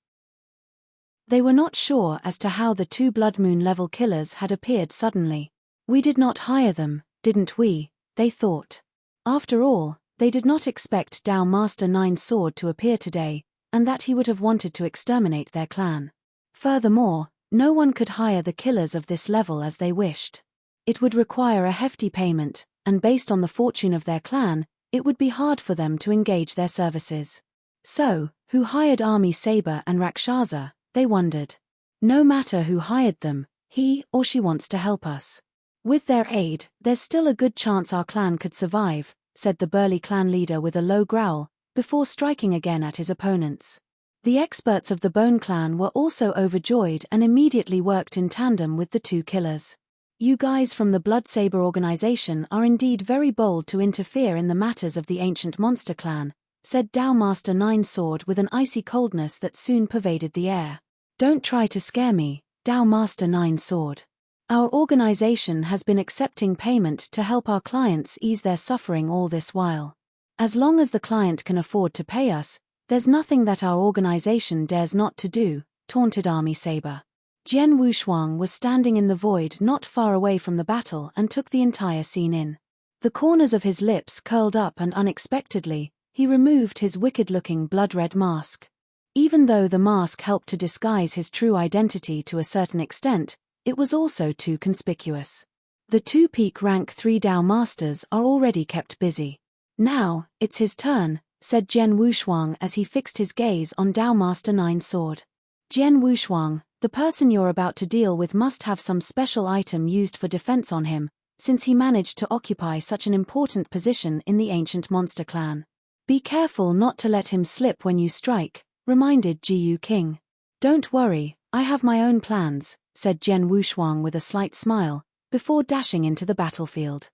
[SPEAKER 1] They were not sure as to how the 2 Blood Moon level killers had appeared suddenly. We did not hire them, didn't we? They thought. After all, they did not expect Dao Master Ninesword to appear today, and that he would have wanted to exterminate their clan. Furthermore, No one could hire the killers of this level as they wished. It would require a hefty payment, and based on the fortune of their clan, it would be hard for them to engage their services. So, who hired Army Saber and Rakshasa, they wondered. No matter who hired them, he or she wants to help us. With their aid, there's still a good chance our clan could survive, said the burly clan leader with a low growl, before striking again at his opponents. The experts of the Bone Clan were also overjoyed and immediately worked in tandem with the two killers. You guys from the Blood Saber organization are indeed very bold to interfere in the matters of the ancient monster clan, said Tao Master Nine Sword with an icy coldness that soon pervaded the air. Don't try to scare me, Tao Master Nine Sword. Our organization has been accepting payment to help our clients ease their suffering all this while. As long as the client can afford to pay us, there's nothing that our organization dares not to do, taunted Army Saber. Jian Wushuang was standing in the void not far away from the battle and took the entire scene in. The corners of his lips curled up and unexpectedly, he removed his wicked-looking blood-red mask. Even though the mask helped to disguise his true identity to a certain extent, it was also too conspicuous. The two peak rank 3 Dao Masters are already kept busy. Now, it's his turn, said Jian Wushuang as he fixed his gaze on Dao Master Nine Sword. Jian Wushuang, the person you're about to deal with must have some special item used for defense on him, since he managed to occupy such an important position in the ancient monster clan. Be careful not to let him slip when you strike, reminded Jiyu King. Don't worry, I have my own plans, said Jian Wushuang with a slight smile, before dashing into the battlefield.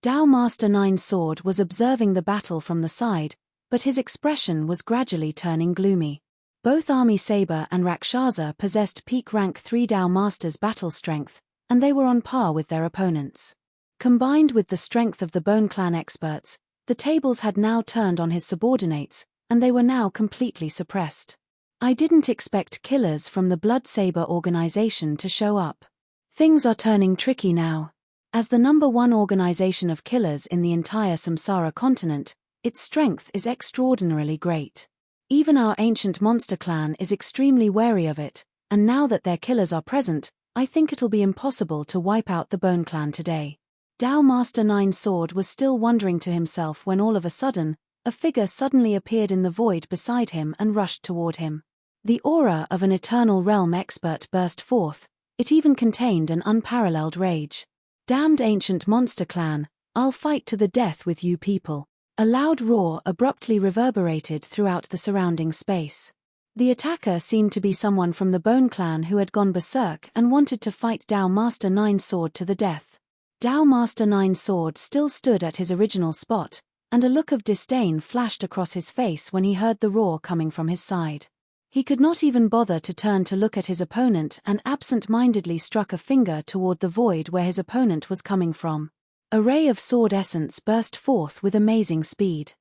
[SPEAKER 1] Dao Master Nine Sword was observing the battle from the side, but his expression was gradually turning gloomy. Both Army Saber and Rakshasa possessed peak rank 3 Dao Masters' battle strength, and they were on par with their opponents. Combined with the strength of the Bone Clan experts, the tables had now turned on his subordinates, and they were now completely suppressed. I didn't expect killers from the Blood Saber organization to show up. Things are turning tricky now. As the #1 organization of killers in the entire Samsara continent, its strength is extraordinarily great. Even our ancient monster clan is extremely wary of it, and now that their killers are present, I think it'll be impossible to wipe out the Bone Clan today. Dao Master Nine Sword was still wondering to himself when all of a sudden, a figure suddenly appeared in the void beside him and rushed toward him. The aura of an Eternal Realm expert burst forth, it even contained an unparalleled rage. Damned ancient monster clan, I'll fight to the death with you people. A loud roar abruptly reverberated throughout the surrounding space. The attacker seemed to be someone from the Bone Clan who had gone berserk and wanted to fight Dao Master Nine Sword to the death. Dao Master Nine Sword still stood at his original spot, and a look of disdain flashed across his face when he heard the roar coming from his side. He could not even bother to turn to look at his opponent and absent-mindedly struck a finger toward the void where his opponent was coming from. A ray of sword essence burst forth with amazing speed.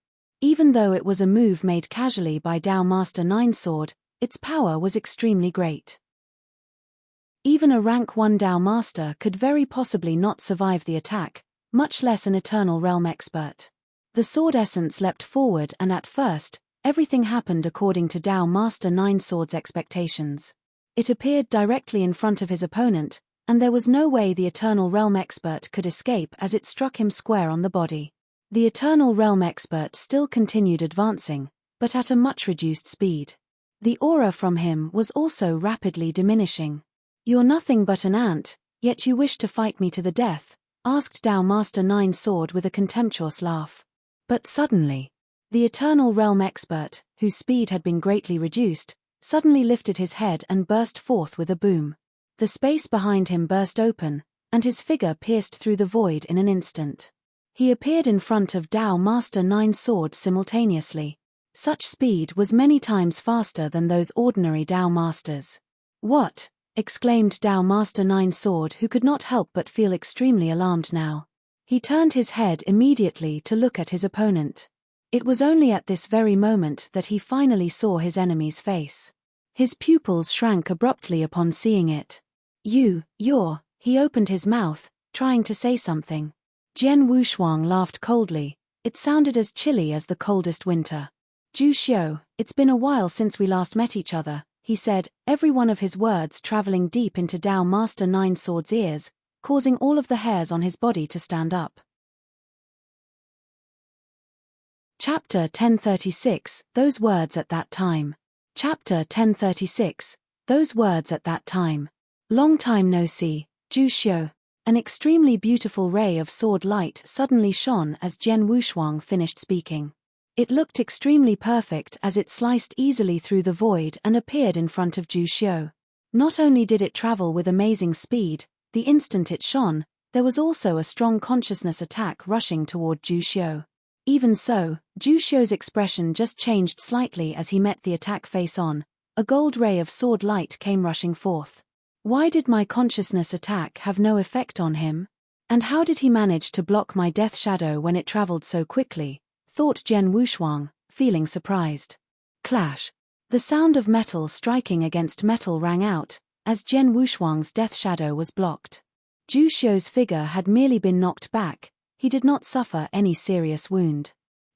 [SPEAKER 1] Even though it was a move made casually by Dao Master Nine Sword, its power was extremely great. Even a rank 1 Dao Master could very possibly not survive the attack, much less an Eternal Realm expert. The sword essence leapt forward and at first, everything happened according to Dao Master Nine Sword's expectations. It appeared directly in front of his opponent, and there was no way the Eternal Realm expert could escape as it struck him square on the body. The Eternal Realm expert still continued advancing, but at a much reduced speed. The aura from him was also rapidly diminishing. You're nothing but an ant, yet you wish to fight me to the death, asked Dao Master Nine Sword with a contemptuous laugh. But suddenly, the Eternal Realm expert, whose speed had been greatly reduced, suddenly lifted his head and burst forth with a boom. The space behind him burst open, and his figure pierced through the void in an instant. He appeared in front of Dao Master Nine Sword simultaneously. Such speed was many times faster than those ordinary Dao Masters. What? Exclaimed Dao Master Nine Sword, who could not help but feel extremely alarmed now. He turned his head immediately to look at his opponent. It was only at this very moment that he finally saw his enemy's face. His pupils shrank abruptly upon seeing it. You're, he opened his mouth, trying to say something. Jian Wushuang laughed coldly, it sounded as chilly as the coldest winter. Ju Xiu, it's been a while since we last met each other, he said, every one of his words traveling deep into Tao Master Nine Swords' ears, causing all of the hairs on his body to stand up. Chapter 1036, Those Words at That Time. Chapter 1036, Those Words at That Time. Long time no see, Zhu Xiu. An extremely beautiful ray of sword light suddenly shone as Jian Wushuang finished speaking. It looked extremely perfect as it sliced easily through the void and appeared in front of Zhu Xiu. Not only did it travel with amazing speed, the instant it shone, there was also a strong consciousness attack rushing toward Zhu Xiu. Even so, Zhu Xiu's expression just changed slightly as he met the attack face-on. A gold ray of sword light came rushing forth. Why did my consciousness attack have no effect on him? And how did he manage to block my death shadow when it traveled so quickly? Thought Jian Wushuang, feeling surprised. Clash. The sound of metal striking against metal rang out, as Jian Wushuang's death shadow was blocked. Zhu Xiu's figure had merely been knocked back. He did not suffer any serious wound.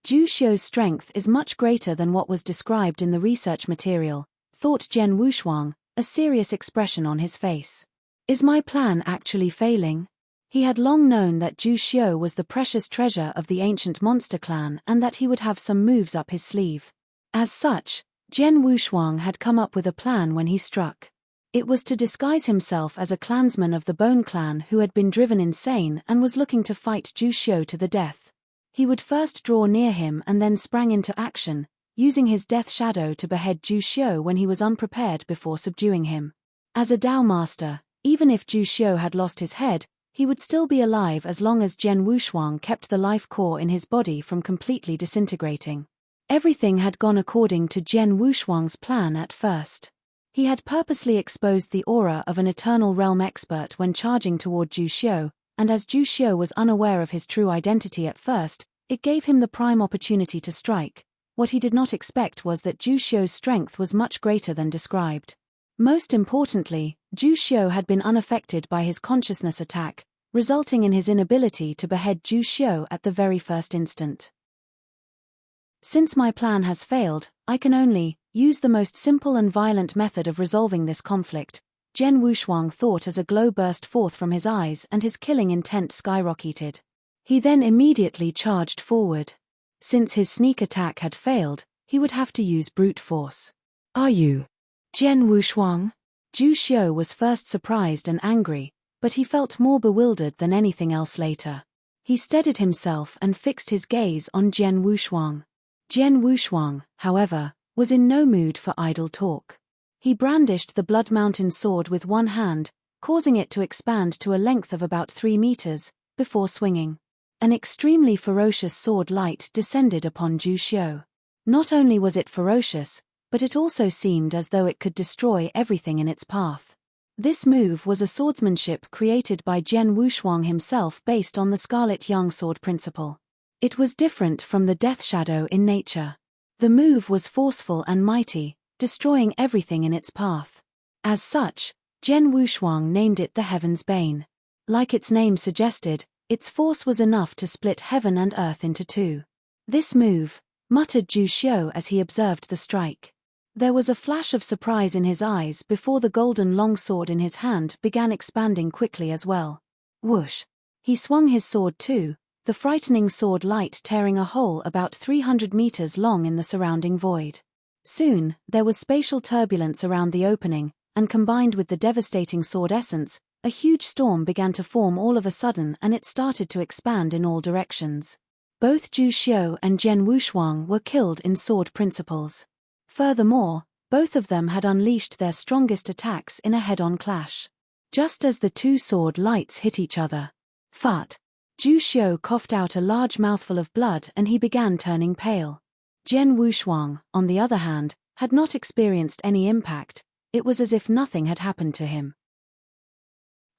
[SPEAKER 1] Zhu Xiu's strength is much greater than what was described in the research material, thought Jian Wushuang, a serious expression on his face. Is my plan actually failing? He had long known that Zhu Xiu was the precious treasure of the ancient monster clan and that he would have some moves up his sleeve. As such, Jian Wushuang had come up with a plan when he struck. It was to disguise himself as a clansman of the Bone Clan who had been driven insane and was looking to fight Zhu Xiu to the death. He would first draw near him and then sprang into action, using his death shadow to behead Zhu Xiu when he was unprepared before subduing him. As a Dao master, even if Zhu Xiu had lost his head, he would still be alive as long as Jian Wushuang kept the life core in his body from completely disintegrating. Everything had gone according to Jian Wushuang's plan at first. He had purposely exposed the aura of an Eternal Realm expert when charging toward Zhu Xiu, and as Zhu Xiu was unaware of his true identity at first, it gave him the prime opportunity to strike. What he did not expect was that Zhu Xiu's strength was much greater than described. Most importantly, Zhu Xiu had been unaffected by his consciousness attack, resulting in his inability to behead Zhu Xiu at the very first instant. Since my plan has failed, I can only use the most simple and violent method of resolving this conflict, Jian Wushuang thought as a glow burst forth from his eyes and his killing intent skyrocketed. He then immediately charged forward. Since his sneak attack had failed, he would have to use brute force. Are you Jian Wushuang? Zhu Xiu was first surprised and angry, but he felt more bewildered than anything else later. He steadied himself and fixed his gaze on Jian Wushuang. Jian Wushuang, however, was in no mood for idle talk. He brandished the Blood Mountain sword with one hand, causing it to expand to a length of about 3 meters, before swinging. An extremely ferocious sword light descended upon Zhu Xiu. Not only was it ferocious, but it also seemed as though it could destroy everything in its path. This move was a swordsmanship created by Jian Wushuang himself based on the Scarlet Young Sword principle. It was different from the Death Shadow in nature. The move was forceful and mighty, destroying everything in its path. As such, Jian Wushuang named it the Heaven's Bane. Like its name suggested, its force was enough to split heaven and earth into two. This move, muttered Zhu Xiu as he observed the strike. There was a flash of surprise in his eyes before the golden longsword in his hand began expanding quickly as well. Whoosh! He swung his sword too, the frightening sword light tearing a hole about 300 meters long in the surrounding void. Soon, there was spatial turbulence around the opening, and combined with the devastating sword essence, a huge storm began to form all of a sudden and it started to expand in all directions. Both Zhu Xiu and Jian Wushuang were killed in sword principles. Furthermore, both of them had unleashed their strongest attacks in a head-on clash. Just as the two sword lights hit each other, fart! Zhu Xiu coughed out a large mouthful of blood and he began turning pale. Jian Wushuang, on the other hand, had not experienced any impact. It was as if nothing had happened to him.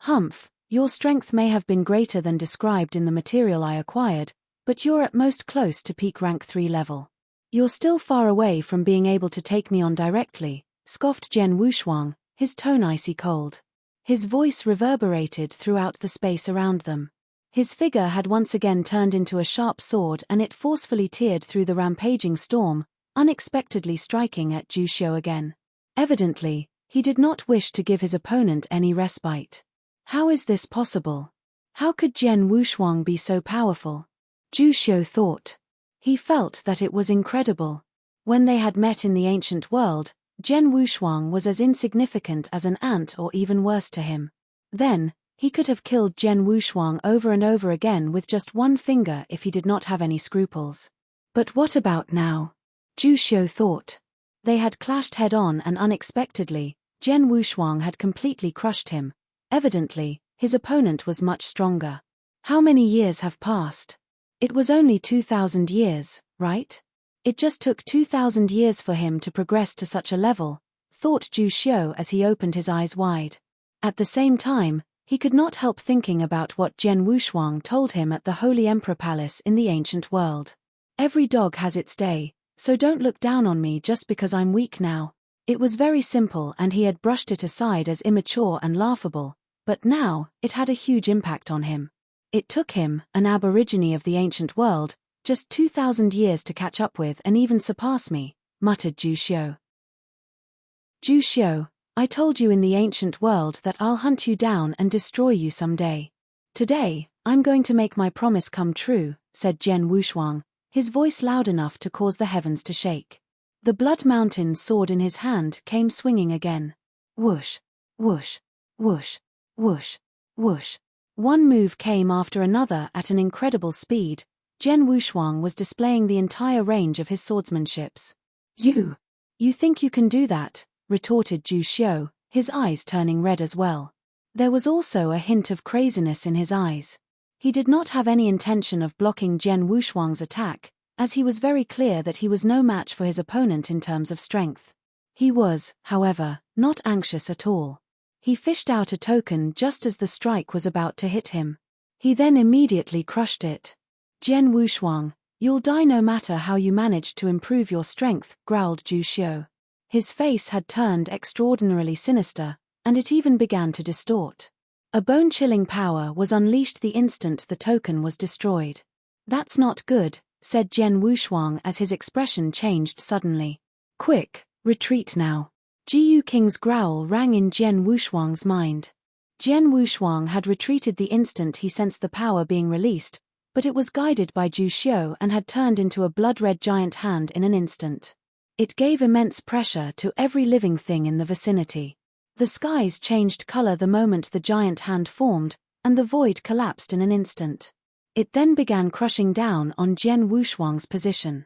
[SPEAKER 1] Humph, your strength may have been greater than described in the material I acquired, but you're at most close to peak rank 3 level. You're still far away from being able to take me on directly, scoffed Jian Wushuang, his tone icy cold. His voice reverberated throughout the space around them. His figure had once again turned into a sharp sword and it forcefully teared through the rampaging storm, unexpectedly striking at Zhu Xiu again. Evidently, he did not wish to give his opponent any respite. How is this possible? How could Jian Wushuang be so powerful? Zhu Xiu thought. He felt that it was incredible. When they had met in the ancient world, Jian Wushuang was as insignificant as an ant or even worse to him. Then, he could have killed Jian Wushuang over and over again with just one finger if he did not have any scruples. But what about now? Zhu Xiu thought. They had clashed head-on and unexpectedly, Jian Wushuang had completely crushed him. Evidently, his opponent was much stronger. How many years have passed? It was only 2,000 years, right? It just took 2,000 years for him to progress to such a level, thought Zhu Xiu as he opened his eyes wide. At the same time, he could not help thinking about what Jian Wushuang told him at the Holy Emperor Palace in the ancient world. Every dog has its day, so don't look down on me just because I'm weak now. It was very simple and he had brushed it aside as immature and laughable, but now, it had a huge impact on him. It took him, an aborigine of the ancient world, just 2,000 years to catch up with and even surpass me, muttered Zhu Xiu. Zhu Xiu, I told you in the ancient world that I'll hunt you down and destroy you someday. Today, I'm going to make my promise come true, said Jian Wushuang, his voice loud enough to cause the heavens to shake. The Blood Mountain sword in his hand came swinging again. Whoosh, whoosh, whoosh, whoosh, whoosh. One move came after another at an incredible speed. Jian Wushuang was displaying the entire range of his swordsmanships. You think you can do that? Retorted Zhu Xiu, his eyes turning red as well. There was also a hint of craziness in his eyes. He did not have any intention of blocking Jian Wushuang's attack, as he was very clear that he was no match for his opponent in terms of strength. He was, however, not anxious at all. He fished out a token just as the strike was about to hit him. He then immediately crushed it. Jian Wushuang, you'll die no matter how you managed to improve your strength, growled Zhu Xiu. His face had turned extraordinarily sinister, and it even began to distort. A bone-chilling power was unleashed the instant the token was destroyed. That's not good, said Jian Wushuang as his expression changed suddenly. Quick, retreat now. Jiu King's growl rang in Jian Wushuang's mind. Jian Wushuang had retreated the instant he sensed the power being released, but it was guided by Zhu Xiu and had turned into a blood-red giant hand in an instant. It gave immense pressure to every living thing in the vicinity. The skies changed color the moment the giant hand formed, and the void collapsed in an instant. It then began crushing down on Jian Wushuang's position.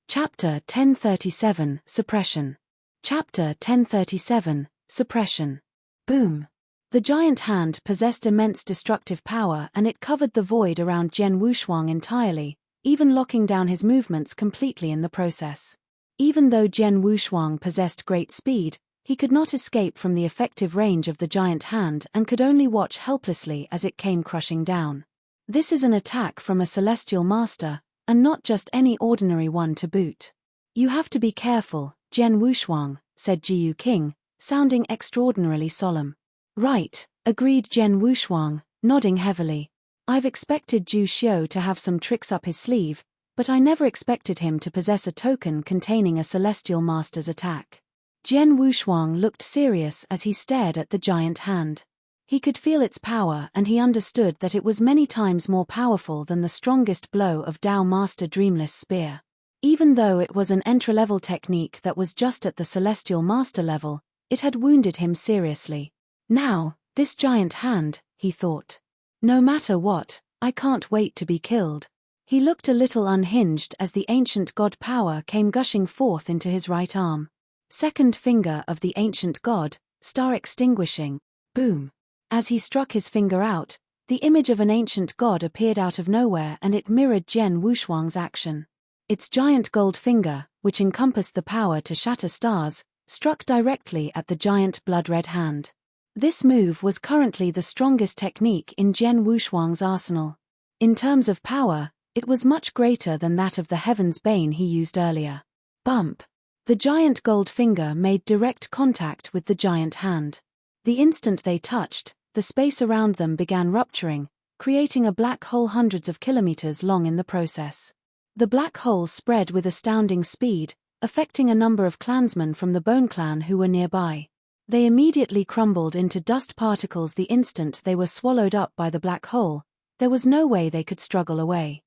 [SPEAKER 1] Chapter 1037, Suppression. Chapter 1037, Suppression. Boom. The giant hand possessed immense destructive power and it covered the void around Jian Wushuang entirely, even locking down his movements completely in the process. Even though Jian Wushuang possessed great speed, he could not escape from the effective range of the giant hand and could only watch helplessly as it came crushing down. This is an attack from a celestial master, and not just any ordinary one to boot. You have to be careful, Jian Wushuang, said Jiu King, sounding extraordinarily solemn. Right, agreed Jian Wushuang, nodding heavily. I've expected Zhu Xiu to have some tricks up his sleeve, but I never expected him to possess a token containing a celestial master's attack. Jian Wushuang looked serious as he stared at the giant hand. He could feel its power and he understood that it was many times more powerful than the strongest blow of Dao Master Dreamless Spear. Even though it was an entry-level technique that was just at the Celestial Master level, it had wounded him seriously. Now, this giant hand, he thought. No matter what, I can't wait to be killed. He looked a little unhinged as the ancient god power came gushing forth into his right arm. Second finger of the ancient god, star extinguishing, boom. As he struck his finger out, the image of an ancient god appeared out of nowhere and it mirrored Jian Wushuang's action. Its giant gold finger, which encompassed the power to shatter stars, struck directly at the giant blood-red hand. This move was currently the strongest technique in Jian Wushuang's arsenal. In terms of power, it was much greater than that of the Heaven's Bane he used earlier. Bump! The giant gold finger made direct contact with the giant hand. The instant they touched, the space around them began rupturing, creating a black hole hundreds of kilometers long in the process. The black hole spread with astounding speed, affecting a number of clansmen from the Bone Clan who were nearby. They immediately crumbled into dust particles the instant they were swallowed up by the black hole. There was no way they could struggle away.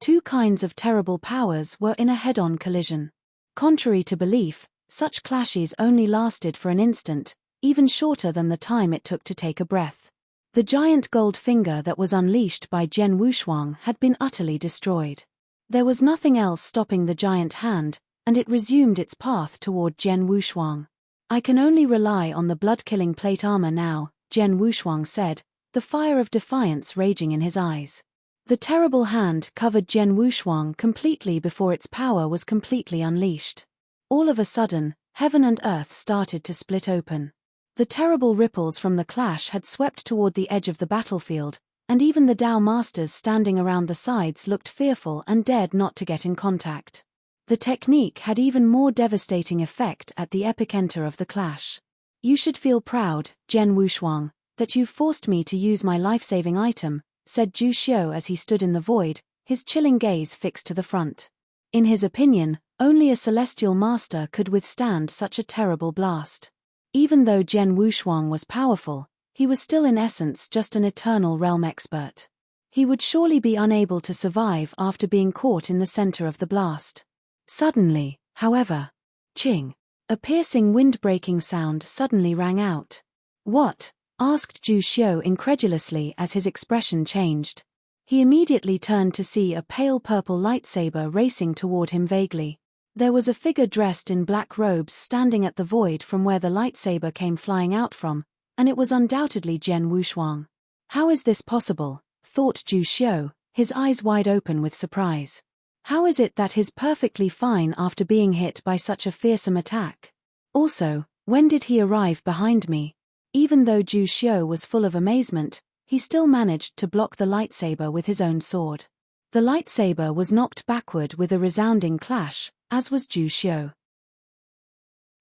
[SPEAKER 1] Two kinds of terrible powers were in a head-on collision. Contrary to belief, such clashes only lasted for an instant, even shorter than the time it took to take a breath. The giant gold finger that was unleashed by Jian Wushuang had been utterly destroyed. There was nothing else stopping the giant hand, and it resumed its path toward Jian Wushuang. "I can only rely on the blood-killing plate armor now," Jian Wushuang said, the fire of defiance raging in his eyes. The terrible hand covered Jian Wushuang completely before its power was completely unleashed. All of a sudden, heaven and earth started to split open. The terrible ripples from the clash had swept toward the edge of the battlefield, and even the Dao masters standing around the sides looked fearful and dared not to get in contact. The technique had even more devastating effect at the epicenter of the clash. "You should feel proud, Jian Wushuang, that you've forced me to use my life-saving item," said Zhu Xiu as he stood in the void, his chilling gaze fixed to the front. In his opinion, only a celestial master could withstand such a terrible blast. Even though Jian Wushuang was powerful, he was still in essence just an eternal realm expert. He would surely be unable to survive after being caught in the center of the blast. Suddenly, however, ching! A piercing wind-breaking sound suddenly rang out. "What?" asked Zhu Xiu incredulously as his expression changed. He immediately turned to see a pale purple lightsaber racing toward him vaguely. There was a figure dressed in black robes standing at the void from where the lightsaber came flying out from, and it was undoubtedly Jian Wushuang. "How is this possible?" thought Zhu Xiu, his eyes wide open with surprise. "How is it that he's perfectly fine after being hit by such a fearsome attack? Also, when did he arrive behind me?" Even though Zhu Xiu was full of amazement, he still managed to block the lightsaber with his own sword. The lightsaber was knocked backward with a resounding clash, as was Zhu Xiu.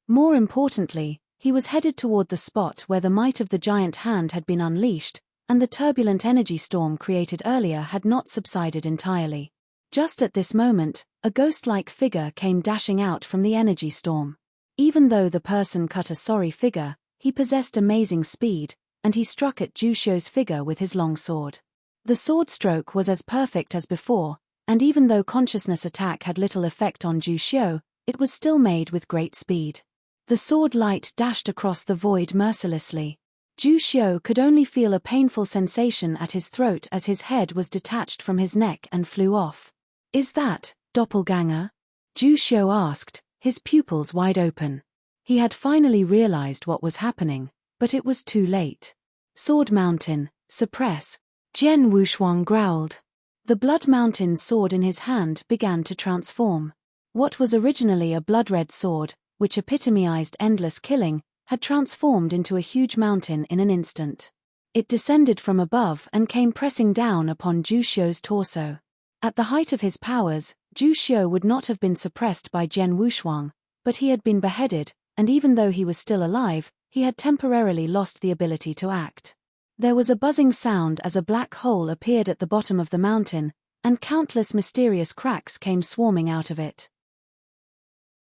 [SPEAKER 1] More importantly, he was headed toward the spot where the might of the giant hand had been unleashed, and the turbulent energy storm created earlier had not subsided entirely. Just at this moment, a ghost-like figure came dashing out from the energy storm. Even though the person cut a sorry figure, he possessed amazing speed, and he struck at Zhu Xiu's figure with his long sword. The sword stroke was as perfect as before, and even though consciousness attack had little effect on Zhu Xiu, it was still made with great speed. The sword light dashed across the void mercilessly. Zhu Xiu could only feel a painful sensation at his throat as his head was detached from his neck and flew off. "Is that doppelganger?" Zhu Xiu asked, his pupils wide open. He had finally realized what was happening, but it was too late. "Sword Mountain, suppress," Jian Wushuang growled. The Blood Mountain sword in his hand began to transform. What was originally a blood-red sword, which epitomized endless killing, had transformed into a huge mountain in an instant. It descended from above and came pressing down upon Zhu Xiu's torso. At the height of his powers, Zhu Xiu would not have been suppressed by Jian Wushuang, but he had been beheaded, and even though he was still alive, he had temporarily lost the ability to act. There was a buzzing sound as a black hole appeared at the bottom of the mountain, and countless mysterious cracks came swarming out of it.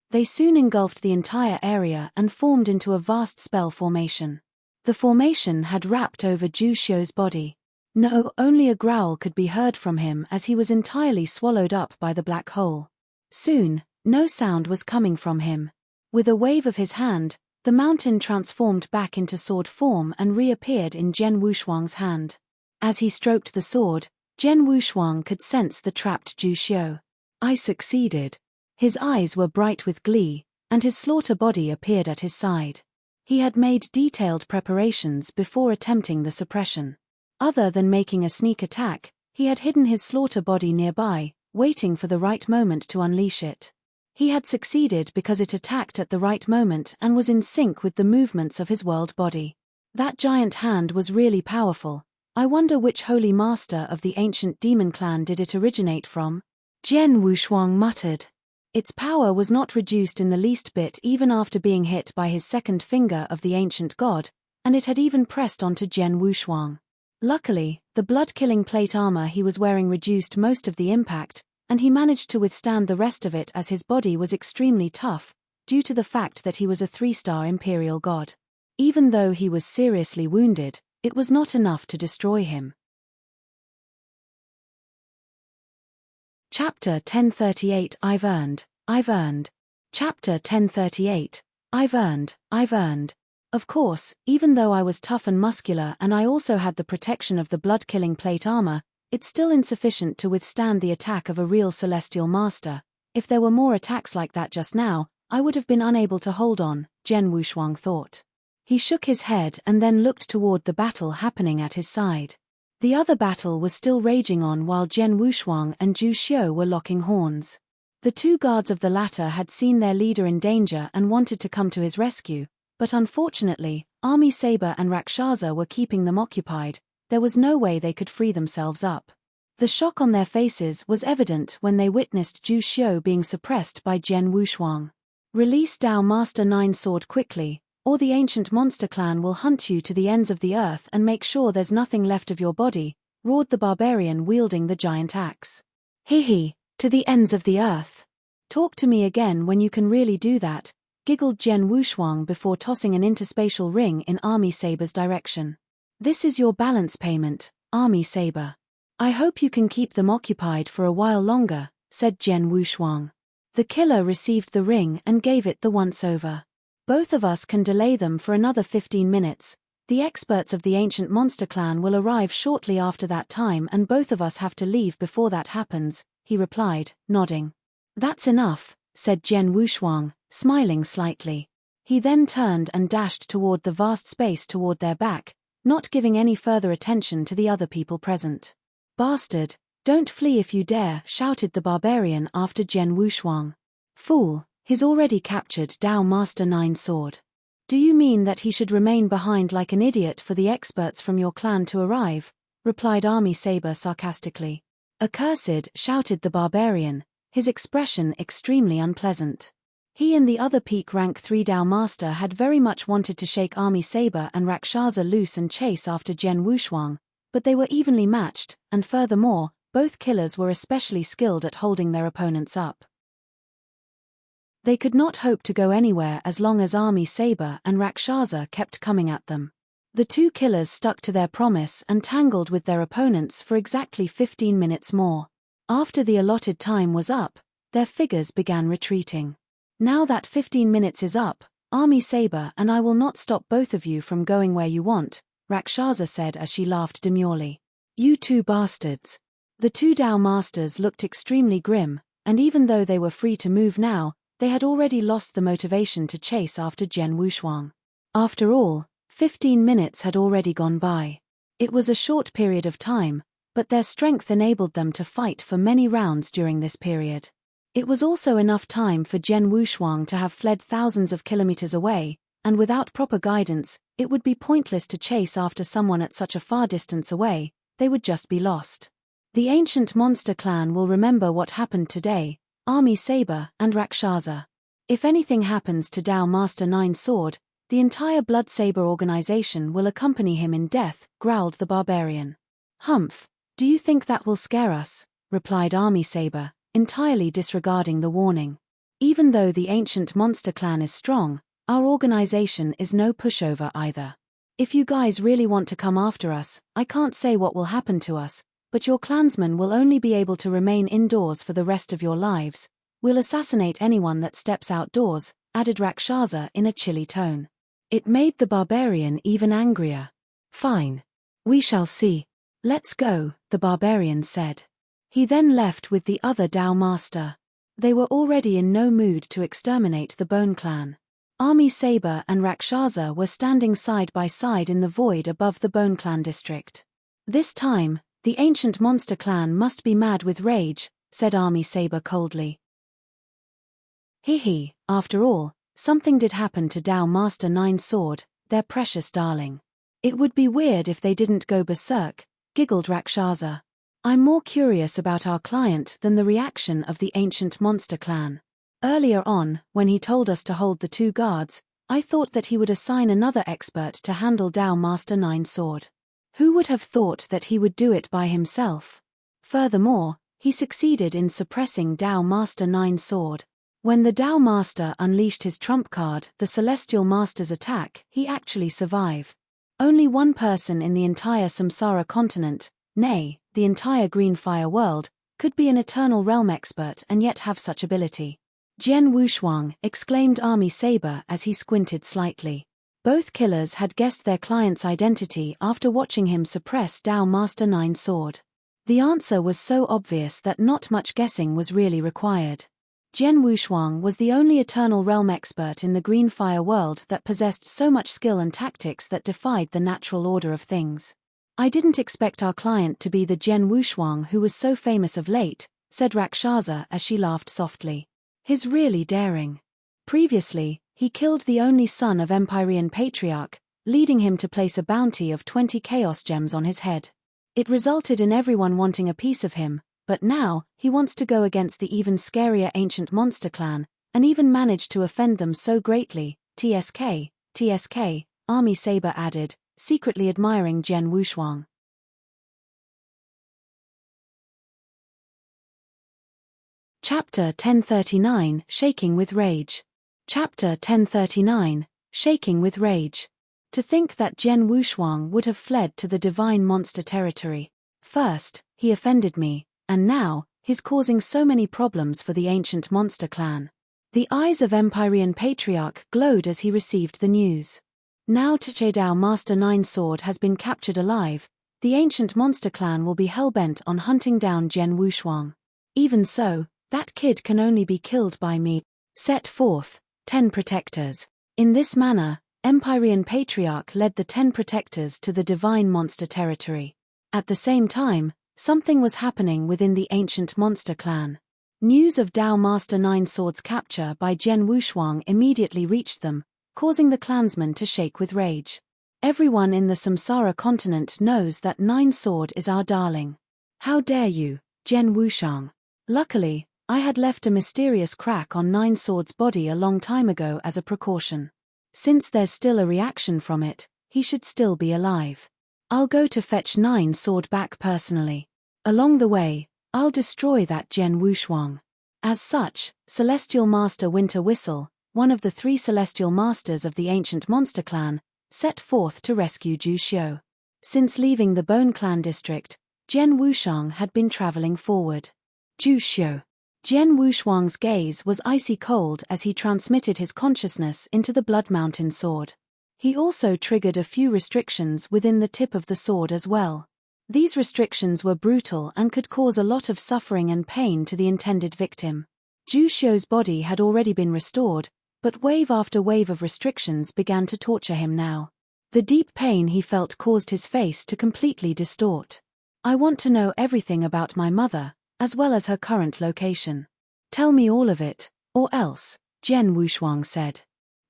[SPEAKER 1] They soon engulfed the entire area and formed into a vast spell formation. The formation had wrapped over Zhu Xiu's body. No, only a growl could be heard from him as he was entirely swallowed up by the black hole. Soon, no sound was coming from him. With a wave of his hand, the mountain transformed back into sword form and reappeared in Jian Wushuang's hand. As he stroked the sword, Jian Wushuang could sense the trapped Zhu Xiu. "I succeeded." His eyes were bright with glee, and his slaughter body appeared at his side. He had made detailed preparations before attempting the suppression. Other than making a sneak attack, he had hidden his slaughter body nearby, waiting for the right moment to unleash it. He had succeeded because it attacked at the right moment and was in sync with the movements of his world body. That giant hand was really powerful. I wonder which holy master of the ancient demon clan did it originate from? Jian Wushuang muttered. Its power was not reduced in the least bit even after being hit by his second finger of the ancient god, and it had even pressed onto Jian Wushuang. Luckily, the blood-killing plate armor he was wearing reduced most of the impact, and he managed to withstand the rest of it as his body was extremely tough, due to the fact that he was a 3-star Imperial God. Even though he was seriously wounded, it was not enough to destroy him. Chapter 1038 I've earned. Chapter 1038 I've earned. Of course, even though I was tough and muscular and I also had the protection of the blood-killing plate armor, it's still insufficient to withstand the attack of a real celestial master. If there were more attacks like that just now, I would have been unable to hold on, Zhen Wushuang thought. He shook his head and then looked toward the battle happening at his side. The other battle was still raging on while Zhen Wushuang and Zhu Xiu were locking horns. The two guards of the latter had seen their leader in danger and wanted to come to his rescue, but unfortunately, Army Saber and Rakshasa were keeping them occupied. There was no way they could free themselves up. The shock on their faces was evident when they witnessed Zhu Xiu being suppressed by Zhen Wushuang. Release Dao Master 9 Sword quickly, or the ancient monster clan will hunt you to the ends of the earth and make sure there's nothing left of your body, roared the barbarian wielding the giant axe. Hee, to the ends of the earth. Talk to me again when you can really do that, giggled Zhen Wushuang before tossing an interspatial ring in Army Saber's direction. This is your balance payment, Army Saber. I hope you can keep them occupied for a while longer, said Zhen Wushuang. The killer received the ring and gave it the once-over. Both of us can delay them for another 15 minutes. The experts of the ancient monster clan will arrive shortly after that time and both of us have to leave before that happens, he replied, nodding. That's enough, said Zhen Wushuang, smiling slightly. He then turned and dashed toward the vast space toward their back, not giving any further attention to the other people present. Bastard, don't flee if you dare, shouted the barbarian after Zhen Wushuang. Fool, he's already captured Dao Master 9 Sword. Do you mean that he should remain behind like an idiot for the experts from your clan to arrive? Replied Army Saber sarcastically. Accursed, shouted the barbarian, his expression extremely unpleasant. He and the other peak rank 3 Dao Master had very much wanted to shake Army Saber and Rakshasa loose and chase after Zhen Wushuang, but they were evenly matched, and furthermore, both killers were especially skilled at holding their opponents up. They could not hope to go anywhere as long as Army Saber and Rakshasa kept coming at them. The two killers stuck to their promise and tangled with their opponents for exactly 15 minutes more. After the allotted time was up, their figures began retreating. Now that 15 minutes is up, Army Saber and I will not stop both of you from going where you want, Rakshasa said as she laughed demurely. You two bastards. The two Dao Masters looked extremely grim, and even though they were free to move now, they had already lost the motivation to chase after Zhen Wushuang. After all, 15 minutes had already gone by. It was a short period of time, but their strength enabled them to fight for many rounds during this period. It was also enough time for Zhen Wushuang to have fled thousands of kilometers away, and without proper guidance, it would be pointless to chase after someone at such a far distance away, they would just be lost. The ancient monster clan will remember what happened today, Army Saber and Rakshasa. If anything happens to Dao Master 9 Sword, the entire Blood Saber organization will accompany him in death, growled the barbarian. Humph, do you think that will scare us? Replied Army Saber, entirely disregarding the warning. Even though the ancient monster clan is strong, our organization is no pushover either. If you guys really want to come after us, I can't say what will happen to us, but your clansmen will only be able to remain indoors for the rest of your lives. We'll assassinate anyone that steps outdoors, added Rakshasa in a chilly tone. It made the barbarian even angrier. Fine. We shall see. Let's go, the barbarian said. He then left with the other Dao Master. They were already in no mood to exterminate the Bone Clan. Army Saber and Rakshasa were standing side by side in the void above the Bone Clan district. This time, the ancient monster clan must be mad with rage, said Army Saber coldly. Hee, after all, something did happen to Dao Master 9 Sword, their precious darling. It would be weird if they didn't go berserk, giggled Rakshasa. I'm more curious about our client than the reaction of the ancient monster clan. Earlier on, when he told us to hold the two guards, I thought that he would assign another expert to handle Dao Master 9 Sword. Who would have thought that he would do it by himself? Furthermore, he succeeded in suppressing Tao Master 9 sword. When the Tao Master unleashed his trump card, the Celestial Master's attack, he actually survived. Only one person in the entire Samsara continent, nay, the entire Green Fire world, could be an Eternal Realm expert and yet have such ability. Jian Wushuang, exclaimed Army Saber as he squinted slightly. Both killers had guessed their client's identity after watching him suppress Tao Master 9 sword. The answer was so obvious that not much guessing was really required. Jian Wushuang was the only Eternal Realm expert in the Green Fire world that possessed so much skill and tactics that defied the natural order of things. I didn't expect our client to be the Jian Wushuang who was so famous of late, said Rakshasa as she laughed softly. He's really daring. Previously, he killed the only son of Empyrean Patriarch, leading him to place a bounty of 20 Chaos Gems on his head. It resulted in everyone wanting a piece of him, but now, he wants to go against the even scarier Ancient Monster Clan, and even managed to offend them so greatly. TSK, TSK, Army Saber added, secretly admiring Jian Wushuang. Chapter 1039, Shaking with Rage. Chapter 1039, Shaking with Rage. To think that Jian Wushuang would have fled to the Divine Monster territory. First, he offended me, and now, he's causing so many problems for the Ancient Monster Clan. The eyes of Empyrean Patriarch glowed as he received the news. Now Tao Master 9 sword has been captured alive, the Ancient Monster Clan will be hell-bent on hunting down Jian Wushuang. Even so, that kid can only be killed by me. Set forth 10 protectors. In this manner, Empyrean Patriarch led the 10 protectors to the Divine Monster territory. At the same time, something was happening within the Ancient Monster Clan. News of Tao Master 9 sword's capture by Jian Wushuang immediately reached them, causing the clansmen to shake with rage. Everyone in the Samsara continent knows that 9 sword is our darling. How dare you, Jian Wushuang? Luckily, I had left a mysterious crack on 9 sword's body a long time ago as a precaution. Since there's still a reaction from it, he should still be alive. I'll go to fetch 9 sword back personally. Along the way, I'll destroy that Jian Wushuang. As such, Celestial Master Winter Whistle, one of the 3 Celestial Masters of the Ancient Monster Clan, set forth to rescue Zhu Xiu. Since leaving the Bone Clan district, Jian Wushuang had been traveling forward. Zhu Xiu. Jian Wushuang's gaze was icy cold as he transmitted his consciousness into the Blood Mountain sword. He also triggered a few restrictions within the tip of the sword as well. These restrictions were brutal and could cause a lot of suffering and pain to the intended victim. Zhu Xiu's body had already been restored, but wave after wave of restrictions began to torture him now. The deep pain he felt caused his face to completely distort. I want to know everything about my mother, as well as her current location. Tell me all of it, or else, Jian Wushuang said.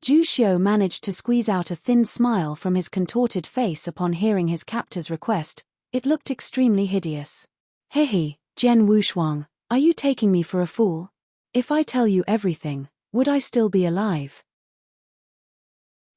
[SPEAKER 1] Zhu Xiu managed to squeeze out a thin smile from his contorted face upon hearing his captor's request. It looked extremely hideous. Hehe, Jian Wushuang, are you taking me for a fool? If I tell you everything, would I still be alive?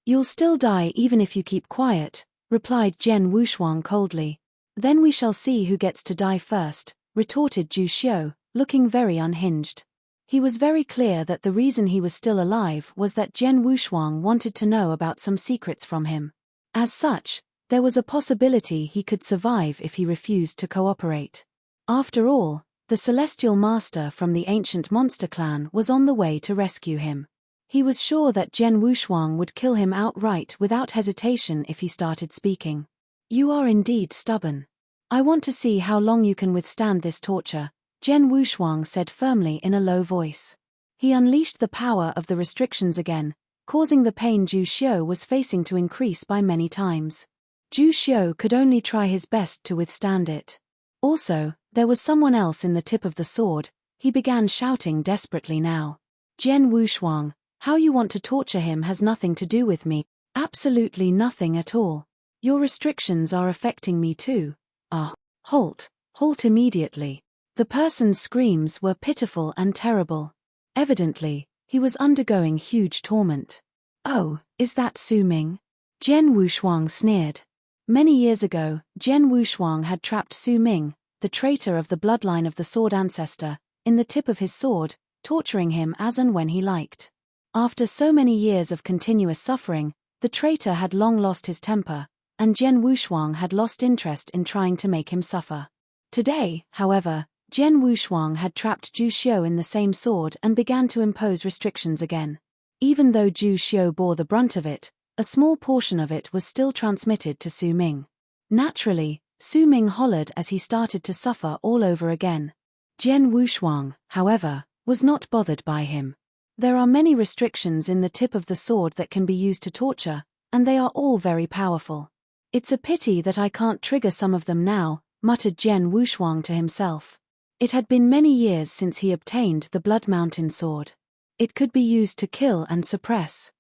[SPEAKER 1] You'll still die even if you keep quiet, replied Jian Wushuang coldly. Then we shall see who gets to die first, retorted Zhu Xiu, looking very unhinged. He was very clear that the reason he was still alive was that Jian Wushuang wanted to know about some secrets from him. As such, there was a possibility he could survive if he refused to cooperate. After all, the Celestial Master from the Ancient Monster Clan was on the way to rescue him. He was sure that Jian Wushuang would kill him outright without hesitation if he started speaking. You are indeed stubborn. I want to see how long you can withstand this torture, Jian Wushuang said firmly in a low voice. He unleashed the power of the restrictions again, causing the pain Zhu Xiu was facing to increase by many times. Zhu Xiu could only try his best to withstand it. Also, there was someone else in the tip of the sword. He began shouting desperately now. Jian Wushuang, how you want to torture him has nothing to do with me. Absolutely nothing at all. Your restrictions are affecting me too. Halt immediately. The person's screams were pitiful and terrible. Evidently, he was undergoing huge torment. Oh, is that Su Ming? Jian Wushuang sneered. Many years ago, Jian Wushuang had trapped Su Ming, the traitor of the bloodline of the sword ancestor, in the tip of his sword, torturing him as and when he liked. After so many years of continuous suffering, the traitor had long lost his temper, and Jian Wushuang had lost interest in trying to make him suffer. Today, however, Jian Wushuang had trapped Zhu Xiu in the same sword and began to impose restrictions again. Even though Zhu Xiu bore the brunt of it, a small portion of it was still transmitted to Su Ming. Naturally, Su Ming hollered as he started to suffer all over again. Jian Wushuang, however, was not bothered by him. There are many restrictions in the tip of the sword that can be used to torture, and they are all very powerful. It's a pity that I can't trigger some of them now, muttered Jian Wushuang to himself. It had been many years since he obtained the Blood Mountain sword. It could be used to kill and suppress.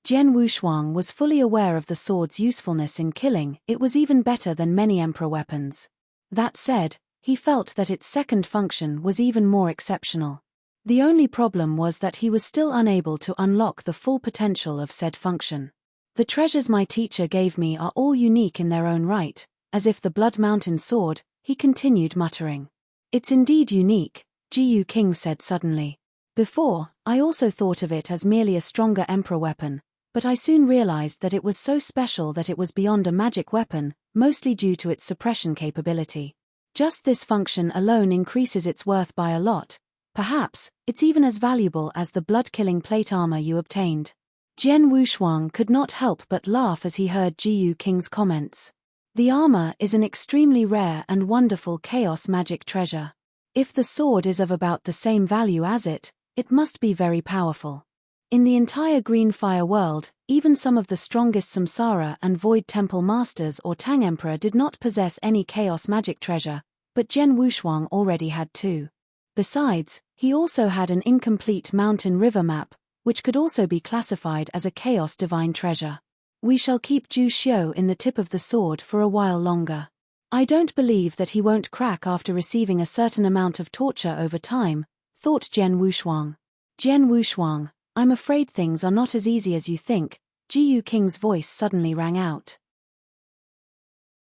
[SPEAKER 1] Jian Wushuang was fully aware of the sword's usefulness in killing. It was even better than many emperor weapons. That said, he felt that its second function was even more exceptional. The only problem was that he was still unable to unlock the full potential of said function. The treasures my teacher gave me are all unique in their own right, as if the Blood Mountain sword, he continued muttering. It's indeed unique, Ji King said suddenly. Before, I also thought of it as merely a stronger emperor weapon, but I soon realized that it was so special that it was beyond a magic weapon, mostly due to its suppression capability. Just this function alone increases its worth by a lot. Perhaps, it's even as valuable as the blood-killing plate armor you obtained. Jian Wushuang could not help but laugh as he heard Ji King's comments. The armor is an extremely rare and wonderful chaos magic treasure. If the sword is of about the same value as it must be very powerful. In the entire Green Fire world, even some of the strongest Samsara and Void Temple Masters or Tang Emperor did not possess any chaos magic treasure, but Jian Wushuang already had two. Besides, he also had an incomplete mountain river map, which could also be classified as a chaos divine treasure. We shall keep Zhu Xiu in the tip of the sword for a while longer. I don't believe that he won't crack after receiving a certain amount of torture over time, thought Jian Wushuang. Jian Wushuang, I'm afraid things are not as easy as you think, Ji King's voice suddenly rang out.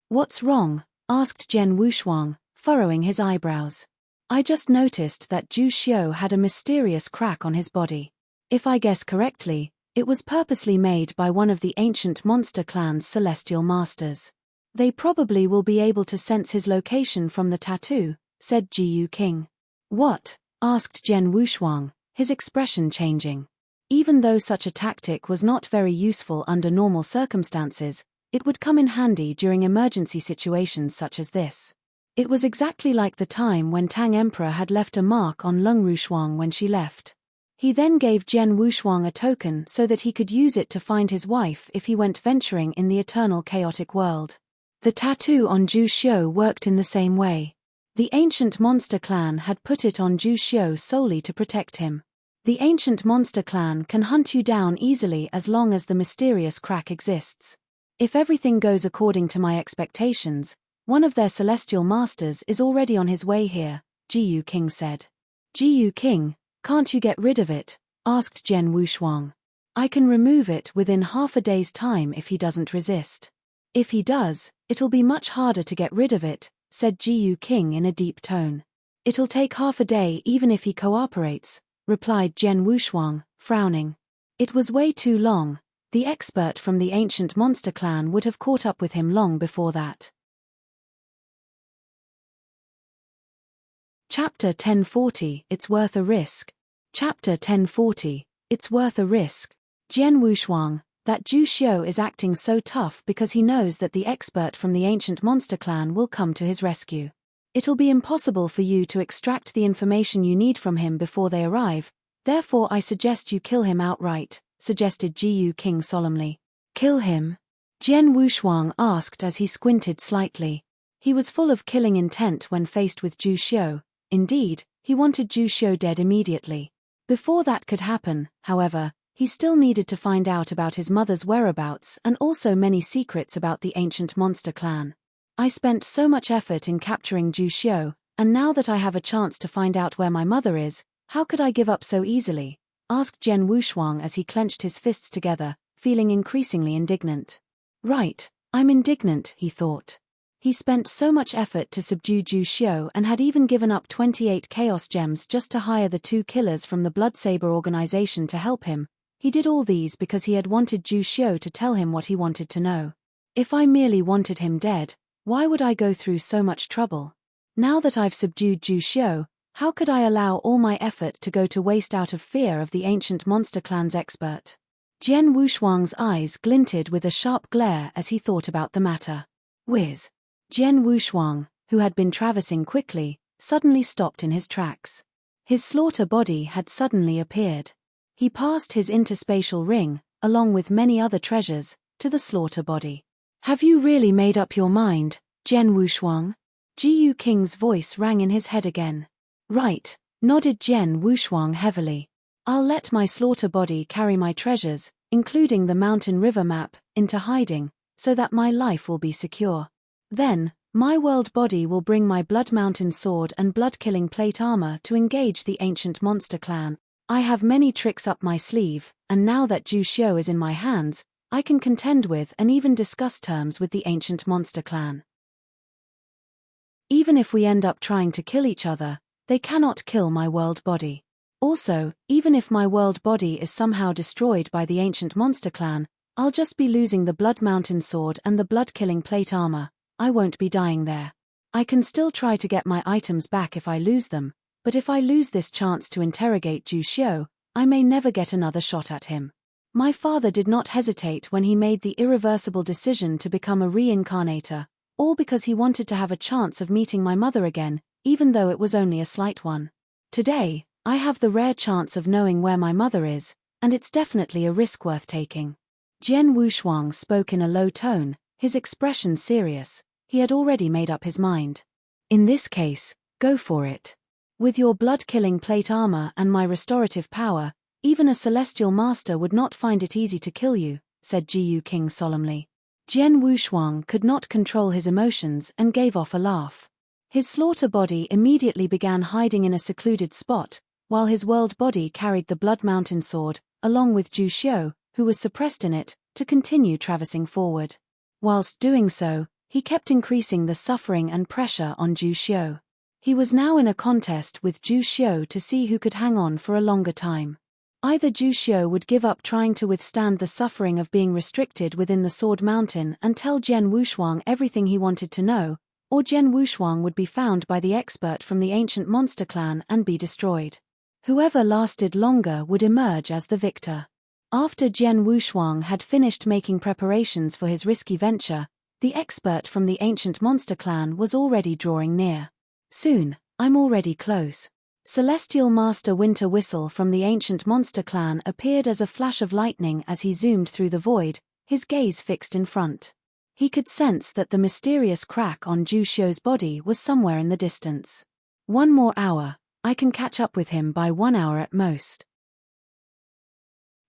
[SPEAKER 1] What's wrong? Asked Jian Wushuang, furrowing his eyebrows. I just noticed that Zhu Xiu had a mysterious crack on his body. If I guess correctly, it was purposely made by one of the ancient monster clan's celestial masters. They probably will be able to sense his location from the tattoo, said Ji King. What? Asked Jian Wushuang, his expression changing. Even though such a tactic was not very useful under normal circumstances, it would come in handy during emergency situations such as this. It was exactly like the time when Tang Emperor had left a mark on Lung Rushuang when she left. He then gave Jian Wushuang a token so that he could use it to find his wife if he went venturing in the eternal chaotic world. The tattoo on Zhu Xiu worked in the same way. The ancient monster clan had put it on Zhu Xiu solely to protect him. The ancient monster clan can hunt you down easily as long as the mysterious crack exists. If everything goes according to my expectations, one of their celestial masters is already on his way here, Ji King said. Ji King, can't you get rid of it? Asked Jian Wushuang. I can remove it within half a day's time if he doesn't resist. If he does, it'll be much harder to get rid of it, said Ji King in a deep tone. It'll take half a day even if he cooperates, replied Jian Wushuang, frowning. It was way too long. The expert from the ancient monster clan would have caught up with him long before that. Chapter 1040, It's Worth a Risk. Chapter 1040, It's Worth a Risk. Jian Wushuang, that Zhu Xiu is acting so tough because he knows that the expert from the ancient monster clan will come to his rescue. It'll be impossible for you to extract the information you need from him before they arrive, therefore I suggest you kill him outright, suggested Ji King solemnly. Kill him? Jian Wushuang asked as he squinted slightly. He was full of killing intent when faced with Zhu Xiu. Indeed, he wanted Zhu Xiu dead immediately. Before that could happen, however, he still needed to find out about his mother's whereabouts and also many secrets about the ancient monster clan. I spent so much effort in capturing Zhu Xiu, and now that I have a chance to find out where my mother is, how could I give up so easily? Asked Jian Wushuang as he clenched his fists together, feeling increasingly indignant. Right, I'm indignant, he thought. He spent so much effort to subdue Zhu Xiu and had even given up 28 Chaos Gems just to hire the 2 killers from the Bloodsaber organization to help him. He did all these because he had wanted Zhu Xiu to tell him what he wanted to know. If I merely wanted him dead, why would I go through so much trouble? Now that I've subdued Zhu Xiu, how could I allow all my effort to go to waste out of fear of the ancient monster clan's expert? Jian Wushuang's eyes glinted with a sharp glare as he thought about the matter. Whiz! Jian Wushuang, who had been traversing quickly, suddenly stopped in his tracks. His slaughter body had suddenly appeared. He passed his interspatial ring, along with many other treasures, to the slaughter body. Have you really made up your mind, Jian Wushuang? Jiyu King's voice rang in his head again. Right, nodded Jian Wushuang heavily. I'll let my slaughter body carry my treasures, including the mountain river map, into hiding, so that my life will be secure. Then, my world body will bring my Blood Mountain sword and blood-killing plate armor to engage the ancient monster clan. I have many tricks up my sleeve, and now that Zhu Xiu is in my hands, I can contend with and even discuss terms with the ancient monster clan. Even if we end up trying to kill each other, they cannot kill my world body. Also, even if my world body is somehow destroyed by the ancient monster clan, I'll just be losing the Blood Mountain sword and the blood-killing plate armor. I won't be dying there. I can still try to get my items back if I lose them, but if I lose this chance to interrogate Zhu Xiu, I may never get another shot at him. My father did not hesitate when he made the irreversible decision to become a reincarnator, all because he wanted to have a chance of meeting my mother again, even though it was only a slight one. Today, I have the rare chance of knowing where my mother is, and it's definitely a risk worth taking. Jian Wushuang spoke in a low tone, his expression serious. He had already made up his mind. In this case, go for it. With your blood-killing plate armor and my restorative power, even a celestial master would not find it easy to kill you, said Jiyu King solemnly. Jian Wushuang could not control his emotions and gave off a laugh. His slaughter body immediately began hiding in a secluded spot, while his world body carried the Blood Mountain sword, along with Zhu Xiu, who was suppressed in it, to continue traversing forward. Whilst doing so, he kept increasing the suffering and pressure on Zhu Xiu. He was now in a contest with Zhu Xiu to see who could hang on for a longer time. Either Zhu Xiu would give up trying to withstand the suffering of being restricted within the Sword Mountain and tell Jian Wushuang everything he wanted to know, or Jian Wushuang would be found by the expert from the ancient monster clan and be destroyed. Whoever lasted longer would emerge as the victor. After Jian Wushuang had finished making preparations for his risky venture, the expert from the ancient monster clan was already drawing near. Soon, I'm already close. Celestial Master Winter Whistle from the ancient monster clan appeared as a flash of lightning as he zoomed through the void, his gaze fixed in front. He could sense that the mysterious crack on Zhu Xiu's body was somewhere in the distance. 1 more hour, I can catch up with him by 1 hour at most.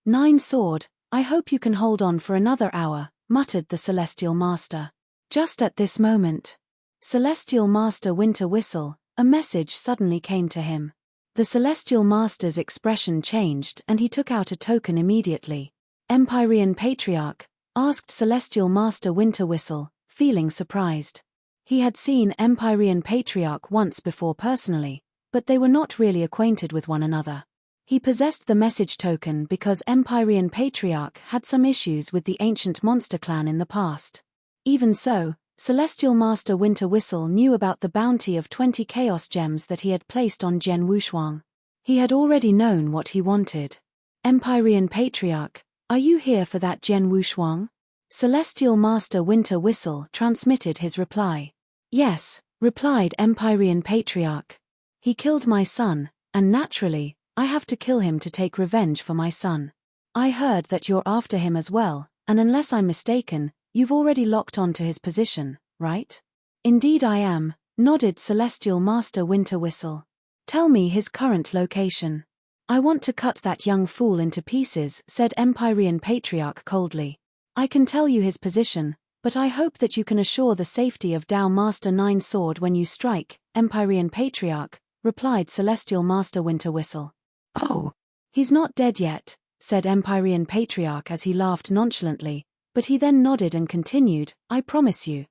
[SPEAKER 1] 9 Sword, I hope you can hold on for another hour, muttered the Celestial Master. Just at this moment, Celestial Master Winter Whistle, a message suddenly came to him. The Celestial Master's expression changed and he took out a token immediately. Empyrean Patriarch, asked Celestial Master Winter Whistle, feeling surprised. He had seen Empyrean Patriarch once before personally, but they were not really acquainted with one another. He possessed the message token because Empyrean Patriarch had some issues with the ancient monster clan in the past. Even so, Celestial Master Winter Whistle knew about the bounty of 20 Chaos Gems that he had placed on Jian Wushuang. He had already known what he wanted. Empyrean Patriarch, are you here for that Jian Wushuang? Celestial Master Winter Whistle transmitted his reply. Yes, replied Empyrean Patriarch. He killed my son, and naturally, I have to kill him to take revenge for my son. I heard that you're after him as well, and unless I'm mistaken, you've already locked on to his position, right? Indeed I am, nodded Celestial Master Winter Whistle. Tell me his current location. I want to cut that young fool into pieces, said Empyrean Patriarch coldly. I can tell you his position, but I hope that you can assure the safety of Dao Master 9 Sword when you strike, Empyrean Patriarch, replied Celestial Master Winter Whistle. Oh, he's not dead yet, said Empyrean Patriarch as he laughed nonchalantly, but he then nodded and continued, I promise you.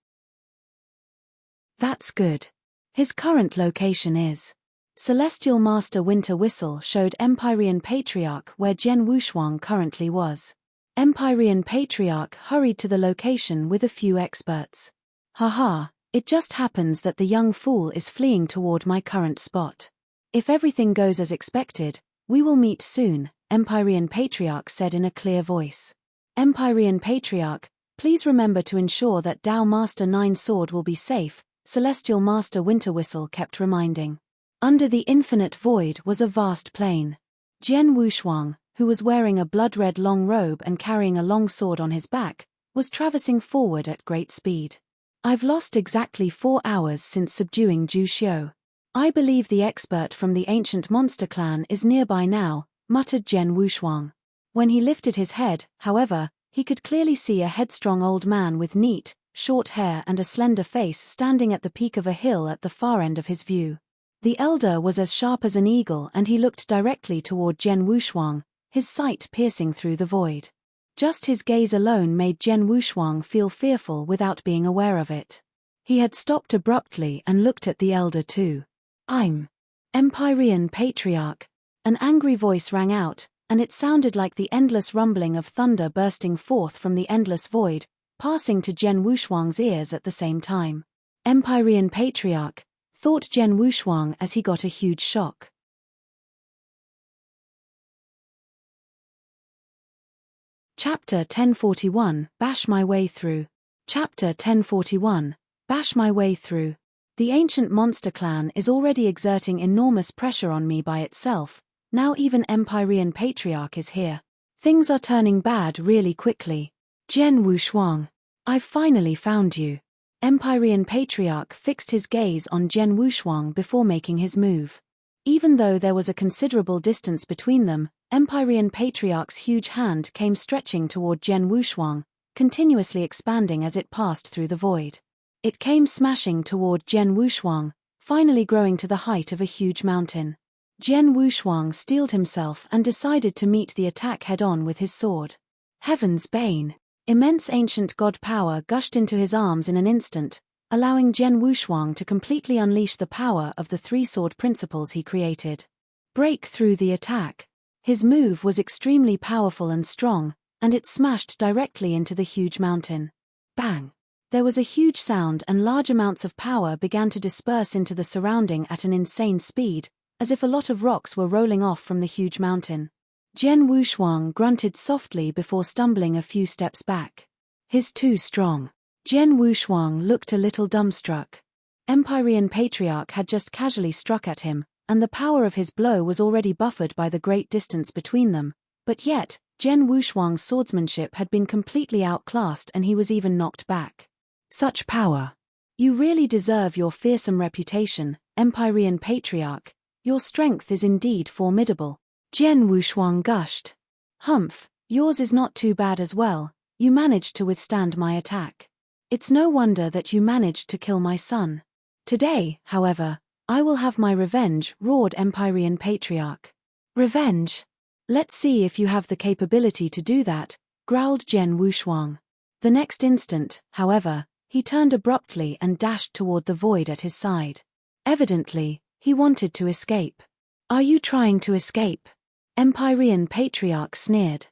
[SPEAKER 1] That's good. His current location is. Celestial Master Winter Whistle showed Empyrean Patriarch where Jian Wushuang currently was. Empyrean Patriarch hurried to the location with a few experts. Haha, it just happens that the young fool is fleeing toward my current spot. If everything goes as expected, we will meet soon, Empyrean Patriarch said in a clear voice. Empyrean Patriarch, please remember to ensure that Dao Master Nine Sword will be safe, Celestial Master Winter Whistle kept reminding. Under the infinite void was a vast plain. Jian Wushuang, who was wearing a blood-red long robe and carrying a long sword on his back, was traversing forward at great speed. I've lost exactly 4 hours since subduing Zhu Xiu. I believe the expert from the ancient monster clan is nearby now, muttered Jian Wushuang. When he lifted his head, however, he could clearly see a headstrong old man with neat, short hair and a slender face standing at the peak of a hill at the far end of his view. The elder was as sharp as an eagle and he looked directly toward Jian Wushuang, his sight piercing through the void. Just his gaze alone made Jian Wushuang feel fearful without being aware of it. He had stopped abruptly and looked at the elder too. I'm Empyrean Patriarch. An angry voice rang out, and it sounded like the endless rumbling of thunder bursting forth from the endless void, passing to Jian Wushuang's ears at the same time. Empyrean Patriarch, thought Jian Wushuang as he got a huge shock. Chapter 1041, Bash My Way Through. Chapter 1041, Bash My Way Through. The ancient monster clan is already exerting enormous pressure on me by itself, now even Empyrean Patriarch is here. Things are turning bad really quickly. Jian Wushuang, I've finally found you. Empyrean Patriarch fixed his gaze on Jian Wushuang before making his move. Even though there was a considerable distance between them, Empyrean Patriarch's huge hand came stretching toward Jian Wushuang, continuously expanding as it passed through the void. It came smashing toward Jian Wushuang, finally growing to the height of a huge mountain. Jian Wushuang steeled himself and decided to meet the attack head-on with his sword. Heaven's Bane. Immense ancient god power gushed into his arms in an instant, allowing Jian Wushuang to completely unleash the power of the three-sword principles he created. Break through the attack. His move was extremely powerful and strong, and it smashed directly into the huge mountain. Bang! There was a huge sound and large amounts of power began to disperse into the surrounding at an insane speed, as if a lot of rocks were rolling off from the huge mountain. Jian Wushuang grunted softly before stumbling a few steps back. He's too strong. Jian Wushuang looked a little dumbstruck. Empyrean Patriarch had just casually struck at him, and the power of his blow was already buffered by the great distance between them, but yet, Jian Wushuang's swordsmanship had been completely outclassed and he was even knocked back. Such power. You really deserve your fearsome reputation, Empyrean Patriarch. Your strength is indeed formidable. Jian Wushuang gushed. Humph, yours is not too bad as well, you managed to withstand my attack. It's no wonder that you managed to kill my son. Today, however, I will have my revenge, roared Empyrean Patriarch. Revenge? Let's see if you have the capability to do that, growled Jian Wushuang. The next instant, however, he turned abruptly and dashed toward the void at his side. Evidently, he wanted to escape. Are you trying to escape? Empyrean Patriarch sneered.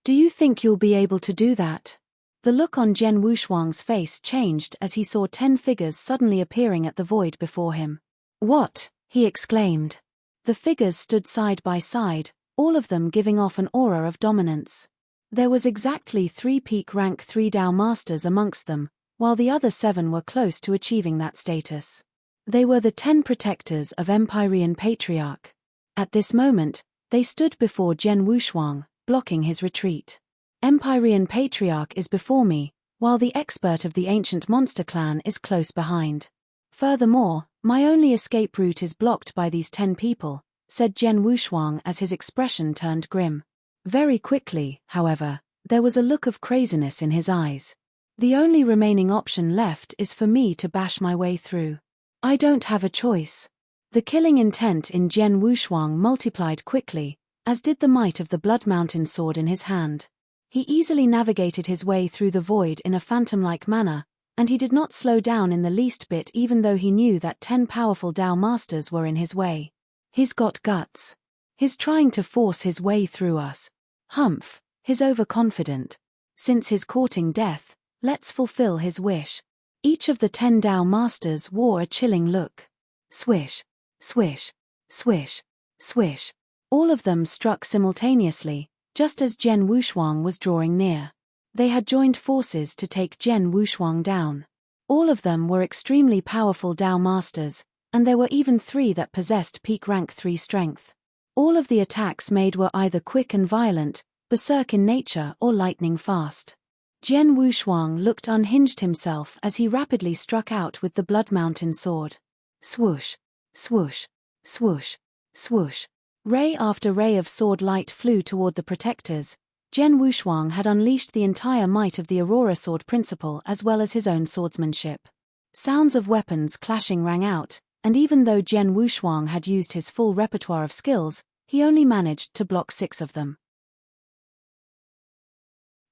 [SPEAKER 1] Do you think you'll be able to do that? The look on Jian Wushuang's face changed as he saw 10 figures suddenly appearing at the void before him. What? He exclaimed. The figures stood side by side, all of them giving off an aura of dominance. There was exactly 3 peak rank 3 Dao Masters amongst them, while the other 7 were close to achieving that status. They were the 10 protectors of Empyrean Patriarch. At this moment, they stood before Jian Wushuang, blocking his retreat. Empyrean Patriarch is before me, while the expert of the ancient monster clan is close behind. Furthermore, my only escape route is blocked by these 10 people, said Jian Wushuang as his expression turned grim. Very quickly, however, there was a look of craziness in his eyes. The only remaining option left is for me to bash my way through. I don't have a choice. The killing intent in Jian Wushuang multiplied quickly, as did the might of the Blood Mountain sword in his hand. He easily navigated his way through the void in a phantom-like manner, And he did not slow down in the least bit, even though he knew that 10 powerful Tao Masters were in his way. He's got guts. He's trying to force his way through us. Humph, he's overconfident. Since he's courting death, let's fulfill his wish. Each of the 10 Tao Masters wore a chilling look. Swish, swish, swish, swish. All of them struck simultaneously, just as Zhen Wushuang was drawing near. They had joined forces to take Zhen Wushuang down. All of them were extremely powerful Tao Masters, and there were even 3 that possessed peak rank 3 strength. All of the attacks made were either quick and violent, berserk in nature, or lightning fast. Zhen Wushuang looked unhinged himself as he rapidly struck out with the Blood Mountain sword. Swoosh, swoosh, swoosh, swoosh. Ray after ray of sword light flew toward the protectors. Zhen Wushuang had unleashed the entire might of the Aurora Sword Principle as well as his own swordsmanship. Sounds of weapons clashing rang out, and even though Zhen Wushuang had used his full repertoire of skills, he only managed to block 6 of them.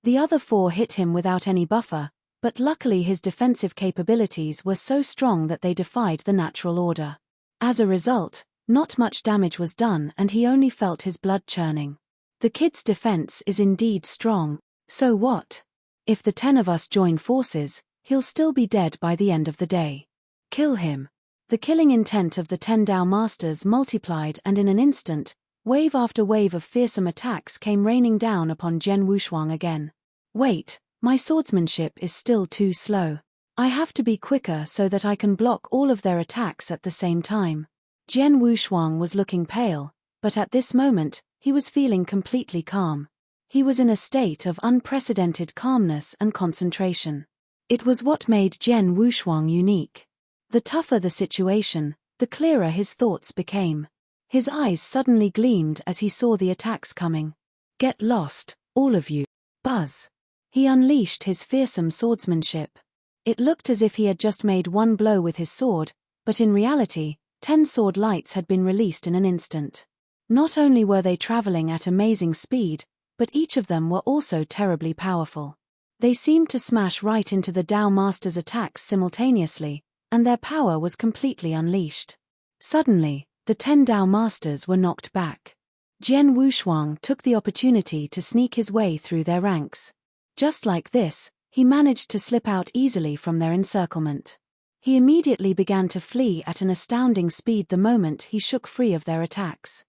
[SPEAKER 1] The other 4 hit him without any buffer, but luckily his defensive capabilities were so strong that they defied the natural order. As a result, not much damage was done and he only felt his blood churning. The kid's defense is indeed strong, so what? If the 10 of us join forces, he'll still be dead by the end of the day. Kill him. The killing intent of the 10 Tao Masters multiplied, and in an instant, wave after wave of fearsome attacks came raining down upon Zhen Wushuang again. Wait, my swordsmanship is still too slow. I have to be quicker so that I can block all of their attacks at the same time. Zhen Wushuang was looking pale, but at this moment, he was feeling completely calm. He was in a state of unprecedented calmness and concentration. It was what made Zhen Wushuang unique. The tougher the situation, the clearer his thoughts became. His eyes suddenly gleamed as he saw the attacks coming. Get lost, all of you. Buzz. He unleashed his fearsome swordsmanship. It looked as if he had just made one blow with his sword, but in reality, 10 sword lights had been released in an instant. Not only were they traveling at amazing speed, but each of them were also terribly powerful. They seemed to smash right into the Tao Master's attacks simultaneously, and their power was completely unleashed. Suddenly, the 10 Tao Masters were knocked back. Zhen Wushuang took the opportunity to sneak his way through their ranks. Just like this, he managed to slip out easily from their encirclement. He immediately began to flee at an astounding speed the moment he shook free of their attacks.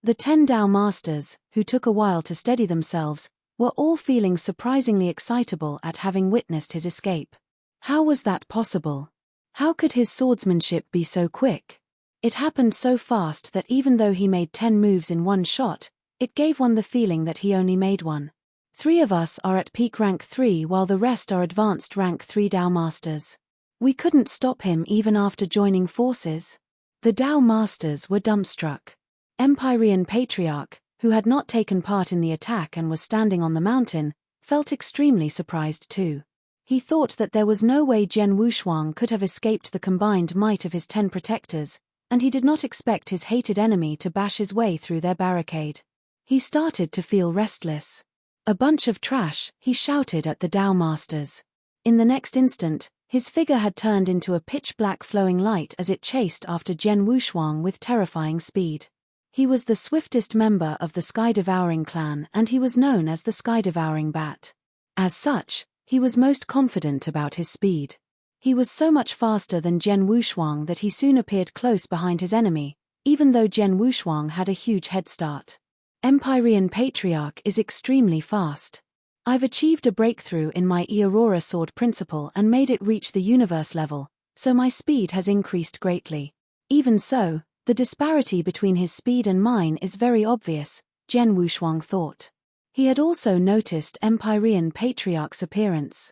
[SPEAKER 1] The 10 Tao Masters, who took a while to steady themselves, were all feeling surprisingly excitable at having witnessed his escape. How was that possible? How could his swordsmanship be so quick? It happened so fast that even though he made 10 moves in one shot, it gave one the feeling that he only made one. 3 of us are at peak rank 3 while the rest are advanced rank 3 Tao Masters. We couldn't stop him even after joining forces. The Tao Masters were dumbstruck. Empyrean Patriarch, who had not taken part in the attack and was standing on the mountain, felt extremely surprised too. He thought that there was no way Zhen Wushuang could have escaped the combined might of his 10 protectors, and he did not expect his hated enemy to bash his way through their barricade. He started to feel restless. A bunch of trash, he shouted at the Tao Masters. In the next instant, his figure had turned into a pitch-black flowing light as it chased after Zhen Wushuang with terrifying speed. He was the swiftest member of the Sky-Devouring clan and he was known as the Sky-Devouring Bat. As such, he was most confident about his speed. He was so much faster than Zhen Wushuang that he soon appeared close behind his enemy, even though Zhen Wushuang had a huge head start. Empyrean Patriarch is extremely fast. I've achieved a breakthrough in my Aurora Sword Principle and made it reach the universe level, so my speed has increased greatly. Even so, the disparity between his speed and mine is very obvious, Zhen Wushuang thought. He had also noticed Empyrean Patriarch's appearance.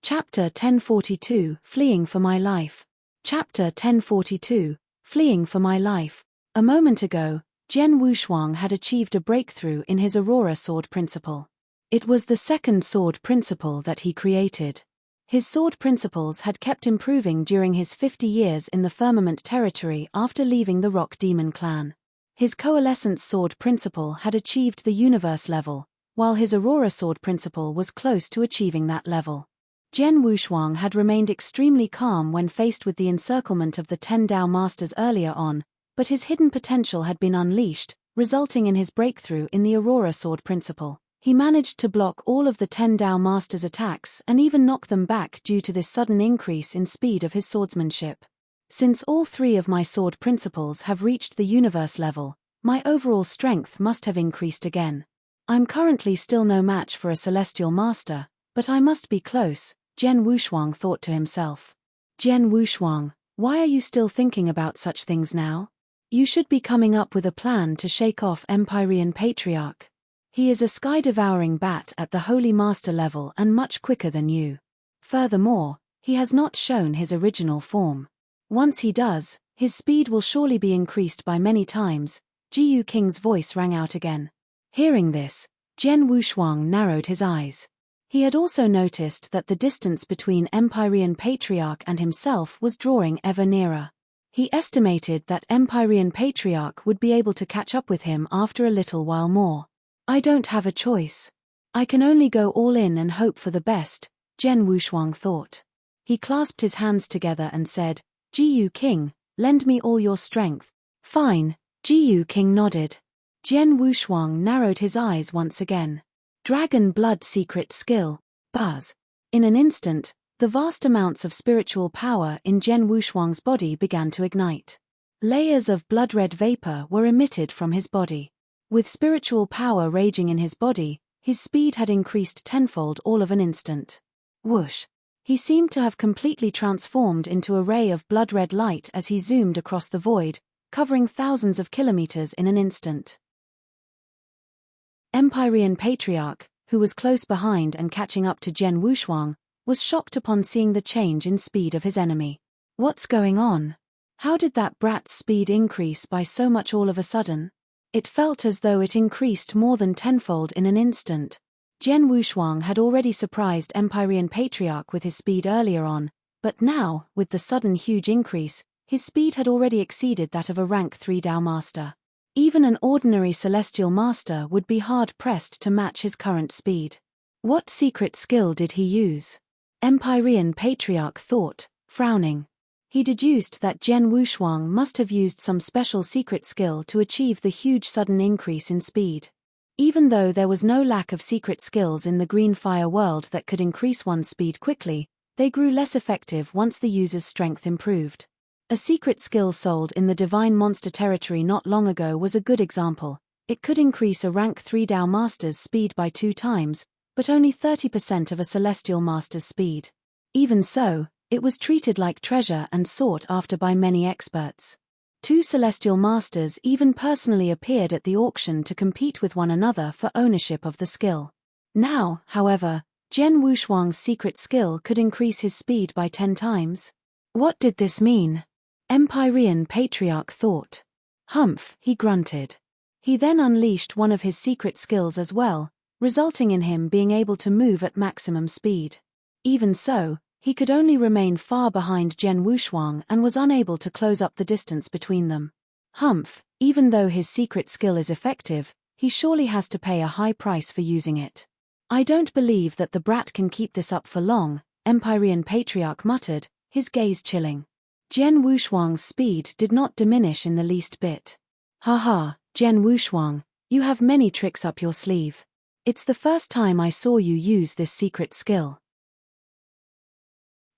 [SPEAKER 1] Chapter 1042, Fleeing for My Life. Chapter 1042, Fleeing for My Life. A moment ago, Zhen Wushuang had achieved a breakthrough in his Aurora Sword Principle. It was the second sword principle that he created. His sword principles had kept improving during his 50 years in the Firmament territory after leaving the Rock Demon clan. His Coalescence sword principle had achieved the universe level, while his Aurora Sword principle was close to achieving that level. Jian Wushuang had remained extremely calm when faced with the encirclement of the 10 Dao Masters earlier on, but his hidden potential had been unleashed, resulting in his breakthrough in the Aurora Sword principle. He managed to block all of the 10 Dao Masters' attacks and even knock them back due to this sudden increase in speed of his swordsmanship. Since all 3 of my sword principles have reached the universe level, my overall strength must have increased again. I'm currently still no match for a celestial master, but I must be close, Jian Wushuang thought to himself. Jian Wushuang, why are you still thinking about such things now? You should be coming up with a plan to shake off Empyrean Patriarch. He is a sky-devouring bat at the Holy Master level and much quicker than you. Furthermore, he has not shown his original form. Once he does, his speed will surely be increased by many times. Ji King's voice rang out again. Hearing this, Jian Wushuang narrowed his eyes. He had also noticed that the distance between Empyrean Patriarch and himself was drawing ever nearer. He estimated that Empyrean Patriarch would be able to catch up with him after a little while more. I don't have a choice. I can only go all in and hope for the best, Jian Wushuang thought. He clasped his hands together and said, Ji King, lend me all your strength. Fine, Ji King nodded. Jian Wushuang narrowed his eyes once again. Dragon Blood Secret Skill, Buzz. In an instant, the vast amounts of spiritual power in Jian Wushuang's body began to ignite. Layers of blood-red vapor were emitted from his body. With spiritual power raging in his body, his speed had increased tenfold all of an instant. Whoosh! He seemed to have completely transformed into a ray of blood-red light as he zoomed across the void, covering thousands of kilometers in an instant. Empyrean Patriarch, who was close behind and catching up to Jian Wushuang, was shocked upon seeing the change in speed of his enemy. What's going on? How did that brat's speed increase by so much all of a sudden? It felt as though it increased more than tenfold in an instant. Jian Wushuang had already surprised Empyrean Patriarch with his speed earlier on, but now, with the sudden huge increase, his speed had already exceeded that of a rank 3 Dao Master. Even an ordinary Celestial Master would be hard-pressed to match his current speed. What secret skill did he use? Empyrean Patriarch thought, frowning. He deduced that Jian Wushuang must have used some special secret skill to achieve the huge sudden increase in speed. Even though there was no lack of secret skills in the green fire world that could increase one's speed quickly, they grew less effective once the user's strength improved. A secret skill sold in the Divine Monster territory not long ago was a good example. It could increase a rank 3 Dao Master's speed by 2 times, but only 30% of a Celestial Master's speed. Even so, it was treated like treasure and sought after by many experts. 2 Celestial Masters even personally appeared at the auction to compete with one another for ownership of the skill. Now, however, Jian Wushuang's secret skill could increase his speed by 10 times. What did this mean? Empyrean Patriarch thought. Humph, he grunted. He then unleashed one of his secret skills as well, resulting in him being able to move at maximum speed. Even so, he could only remain far behind Jian Wushuang and was unable to close up the distance between them. Humph, even though his secret skill is effective, he surely has to pay a high price for using it. I don't believe that the brat can keep this up for long, Empyrean Patriarch muttered, his gaze chilling. Jian Wushuang's speed did not diminish in the least bit. Haha, Jian Wushuang, you have many tricks up your sleeve. It's the first time I saw you use this secret skill.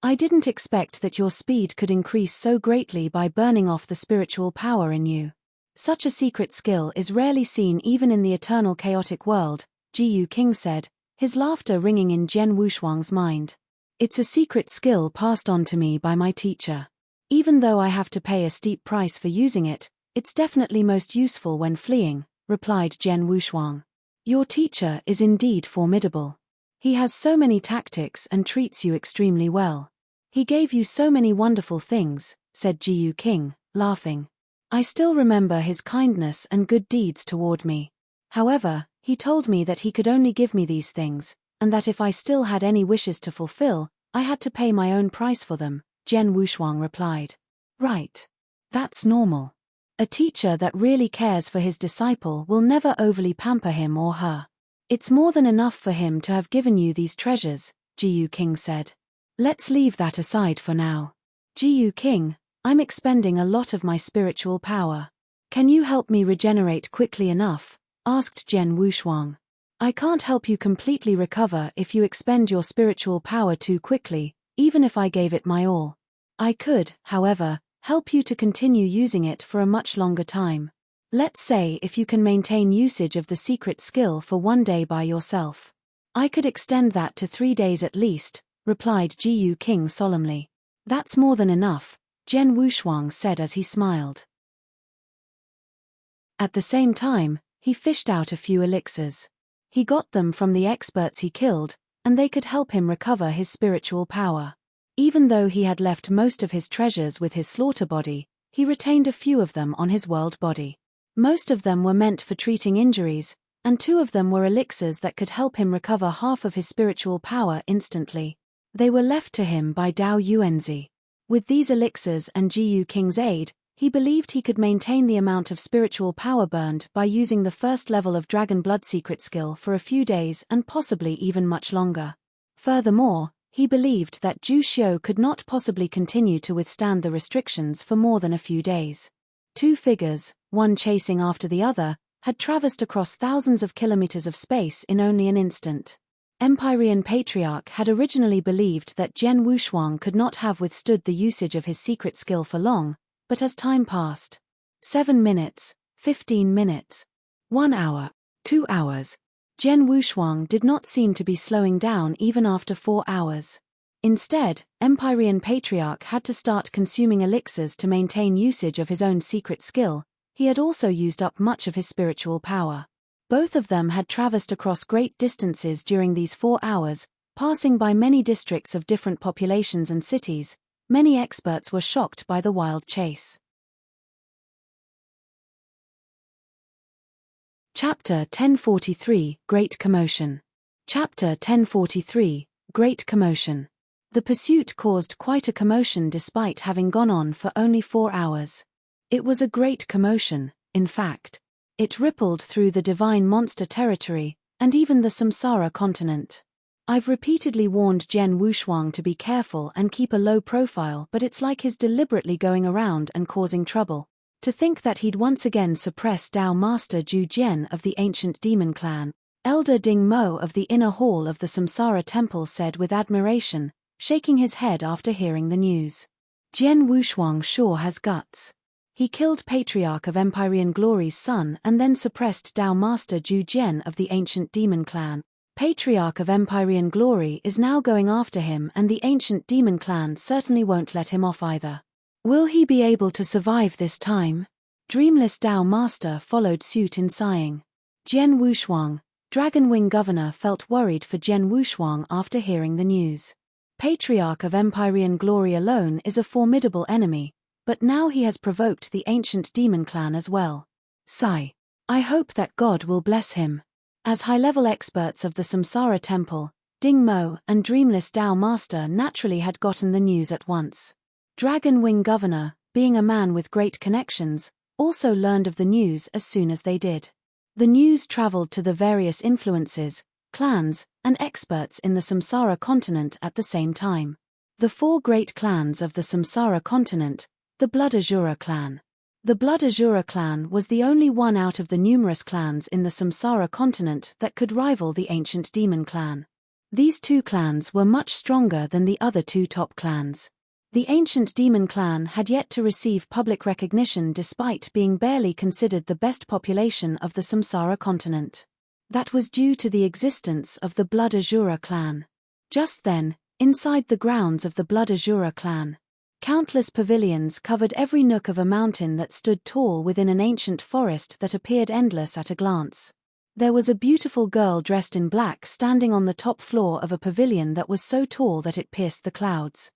[SPEAKER 1] I didn't expect that your speed could increase so greatly by burning off the spiritual power in you. Such a secret skill is rarely seen even in the eternal chaotic world, Ji King said, his laughter ringing in Jian Wushuang's mind. It's a secret skill passed on to me by my teacher. Even though I have to pay a steep price for using it, it's definitely most useful when fleeing, replied Jian Wushuang. Your teacher is indeed formidable. He has so many tactics and treats you extremely well. He gave you so many wonderful things, said Ji King, laughing. I still remember his kindness and good deeds toward me. However, he told me that he could only give me these things, and that if I still had any wishes to fulfill, I had to pay my own price for them, Jian Wushuang replied. Right. That's normal. A teacher that really cares for his disciple will never overly pamper him or her. It's more than enough for him to have given you these treasures, Jiyu King said. Let's leave that aside for now. Jiyu King, I'm expending a lot of my spiritual power. Can you help me regenerate quickly enough? Asked Jian Wushuang. I can't help you completely recover if you expend your spiritual power too quickly, even if I gave it my all. I could, however, help you to continue using it for a much longer time. Let's say if you can maintain usage of the secret skill for 1 day by yourself. I could extend that to 3 days at least, replied Jiyu King solemnly. That's more than enough, Jian Wushuang said as he smiled. At the same time, he fished out a few elixirs. He got them from the experts he killed, and they could help him recover his spiritual power. Even though he had left most of his treasures with his slaughter body, he retained a few of them on his world body. Most of them were meant for treating injuries, and 2 of them were elixirs that could help him recover half of his spiritual power instantly. They were left to him by Dao Yuanzi. With these elixirs and Jiyu King's aid, he believed he could maintain the amount of spiritual power burned by using the first level of Dragon Blood secret skill for a few days and possibly even much longer. Furthermore, he believed that Zhu Xiu could not possibly continue to withstand the restrictions for more than a few days. 2 figures, one chasing after the other, had traversed across thousands of kilometers of space in only an instant. Empyrean Patriarch had originally believed that Jian Wushuang could not have withstood the usage of his secret skill for long, but as time passed, 7 minutes, 15 minutes, 1 hour, 2 hours, Jian Wushuang did not seem to be slowing down even after 4 hours. Instead, Empyrean Patriarch had to start consuming elixirs to maintain usage of his own secret skill. He had also used up much of his spiritual power. Both of them had traversed across great distances during these 4 hours, passing by many districts of different populations and cities. Many experts were shocked by the wild chase. Chapter 1043, Great Commotion. Chapter 1043, Great Commotion. The pursuit caused quite a commotion despite having gone on for only 4 hours. It was a great commotion, in fact. It rippled through the divine monster territory, and even the Samsara continent. I've repeatedly warned Jian Wushuang to be careful and keep a low profile, but it's like he's deliberately going around and causing trouble. To think that he'd once again suppress Dao Master Zhu Jian of the ancient demon clan, Elder Ding Mo of the inner hall of the Samsara temple said with admiration, shaking his head after hearing the news. Jian Wushuang sure has guts. He killed Patriarch of Empyrean Glory's son and then suppressed Dao Master Zhu Jian of the ancient demon clan. Patriarch of Empyrean Glory is now going after him, and the ancient demon clan certainly won't let him off either. Will he be able to survive this time? Dreamless Dao Master followed suit in sighing. Jian Wushuang, Dragon Wing Governor, felt worried for Jian Wushuang after hearing the news. Patriarch of Empyrean Glory alone is a formidable enemy, but now he has provoked the ancient demon clan as well. Sigh. I hope that God will bless him. As high-level experts of the Samsara Temple, Ding Mo and Dreamless Dao Master naturally had gotten the news at once. Dragon Wing Governor, being a man with great connections, also learned of the news as soon as they did. The news traveled to the various influences, clans, and experts in the Samsara continent at the same time. The 4 great clans of the Samsara continent, the Blood Azura clan. The Blood Azura clan was the only one out of the numerous clans in the Samsara continent that could rival the ancient demon clan. These 2 clans were much stronger than the other 2 top clans. The ancient demon clan had yet to receive public recognition despite being barely considered the best population of the Samsara continent. That was due to the existence of the Blood Azura clan. Just then, inside the grounds of the Blood Azura clan, countless pavilions covered every nook of a mountain that stood tall within an ancient forest that appeared endless at a glance. There was a beautiful girl dressed in black standing on the top floor of a pavilion that was so tall that it pierced the clouds.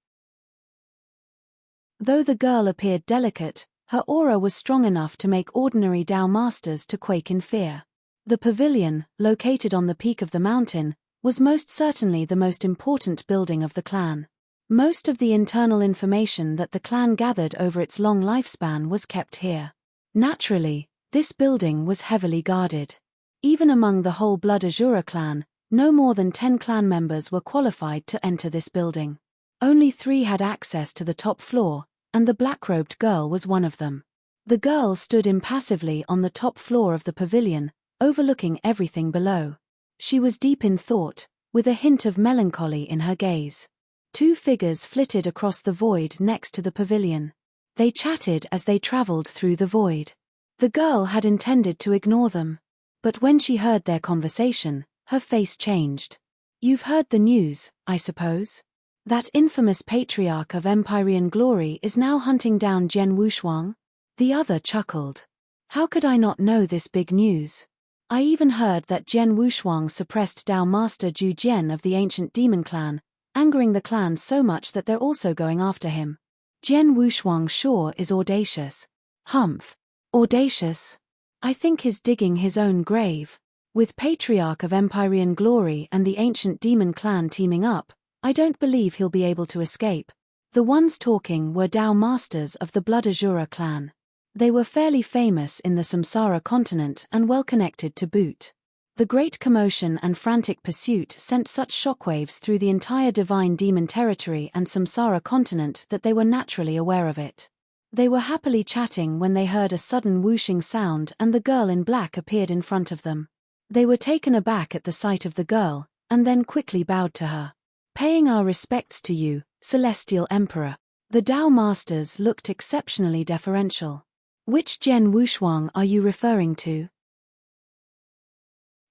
[SPEAKER 1] Though the girl appeared delicate, her aura was strong enough to make ordinary Dao Masters to quake in fear. The pavilion, located on the peak of the mountain, was most certainly the most important building of the clan. Most of the internal information that the clan gathered over its long lifespan was kept here. Naturally, this building was heavily guarded. Even among the whole Blood Azura clan, no more than 10 clan members were qualified to enter this building. Only 3 had access to the top floor, and the black-robed girl was one of them. The girl stood impassively on the top floor of the pavilion, overlooking everything below. She was deep in thought, with a hint of melancholy in her gaze. 2 figures flitted across the void next to the pavilion. They chatted as they traveled through the void. The girl had intended to ignore them. But when she heard their conversation, her face changed. "You've heard the news, I suppose? That infamous patriarch of Empyrean glory is now hunting down Jian Wushuang?" The other chuckled. "How could I not know this big news? I even heard that Jian Wushuang suppressed Dao Master Zhu Jian of the ancient demon clan, angering the clan so much that they're also going after him. Jian Wushuang sure is audacious." "Humph. Audacious? I think he's digging his own grave. With Patriarch of Empyrean glory and the ancient demon clan teaming up, I don't believe he'll be able to escape." The ones talking were Dao Masters of the Blood Azura clan. They were fairly famous in the Samsara continent and well connected to boot. The great commotion and frantic pursuit sent such shockwaves through the entire divine demon territory and Samsara continent that they were naturally aware of it. They were happily chatting when they heard a sudden whooshing sound and the girl in black appeared in front of them. They were taken aback at the sight of the girl, and then quickly bowed to her. "Paying our respects to you, Celestial Emperor." The Dao Masters looked exceptionally deferential. "Which Jian Wushuang are you referring to?"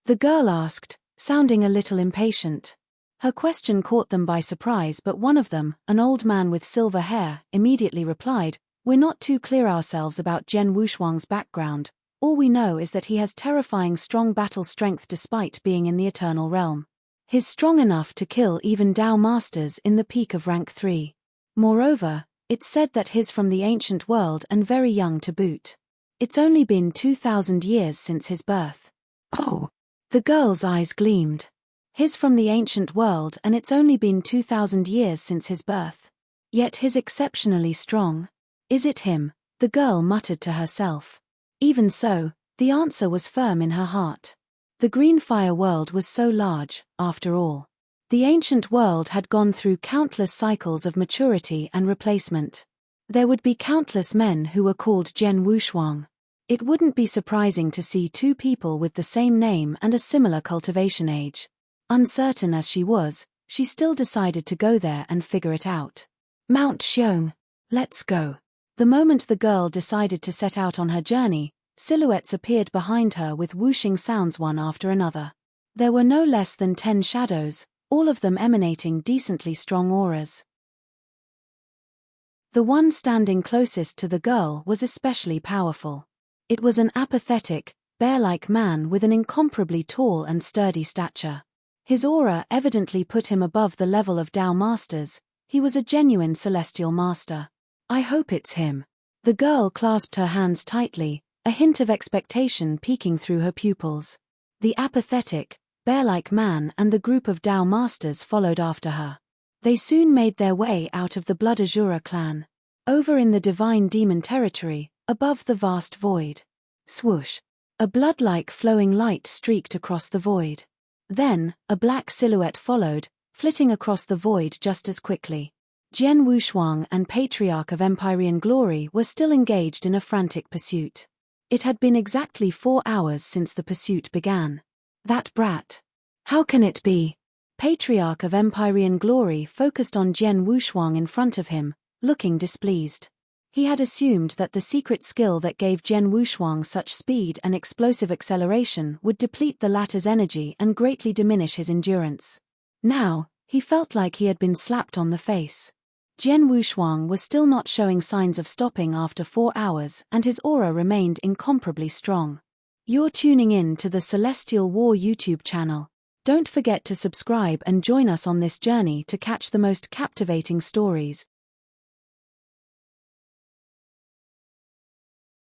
[SPEAKER 1] the girl asked, sounding a little impatient. Her question caught them by surprise, but one of them, an old man with silver hair, immediately replied, "We're not too clear ourselves about Jian Wushuang's background. All we know is that he has terrifying strong battle strength despite being in the Eternal Realm. He's strong enough to kill even Dao Masters in the peak of rank 3. Moreover, it's said that he's from the ancient world and very young to boot. It's only been 2,000 years since his birth." "Oh!" The girl's eyes gleamed. "He's from the ancient world and it's only been 2,000 years since his birth. Yet he's exceptionally strong. Is it him?" the girl muttered to herself. Even so, the answer was firm in her heart. The green fire world was so large, after all. The ancient world had gone through countless cycles of maturity and replacement. There would be countless men who were called Jian Wushuang. It wouldn't be surprising to see 2 people with the same name and a similar cultivation age. Uncertain as she was, she still decided to go there and figure it out. "Mount Xiong, let's go." The moment the girl decided to set out on her journey, silhouettes appeared behind her with whooshing sounds one after another. There were no less than 10 shadows, all of them emanating decently strong auras. The one standing closest to the girl was especially powerful. It was an apathetic, bear-like man with an incomparably tall and sturdy stature. His aura evidently put him above the level of Dao Masters. He was a genuine celestial master. "I hope it's him." The girl clasped her hands tightly, a hint of expectation peeking through her pupils. The apathetic, bear-like man and the group of Dao Masters followed after her. They soon made their way out of the Blood Azura clan. Over in the divine demon territory, above the vast void. Swoosh! A blood-like flowing light streaked across the void. Then, a black silhouette followed, flitting across the void just as quickly. Jian Wushuang and Patriarch of Empyrean glory were still engaged in a frantic pursuit. It had been exactly 4 hours since the pursuit began. That brat. How can it be? Patriarch of Empyrean glory focused on Jian Wushuang in front of him, looking displeased. He had assumed that the secret skill that gave Jian Wushuang such speed and explosive acceleration would deplete the latter's energy and greatly diminish his endurance. Now, he felt like he had been slapped on the face. Jian Wushuang was still not showing signs of stopping after 4 hours, and his aura remained incomparably strong. You're tuning in to the Celestial War YouTube channel. Don't forget to subscribe and join us on this journey to catch the most captivating stories,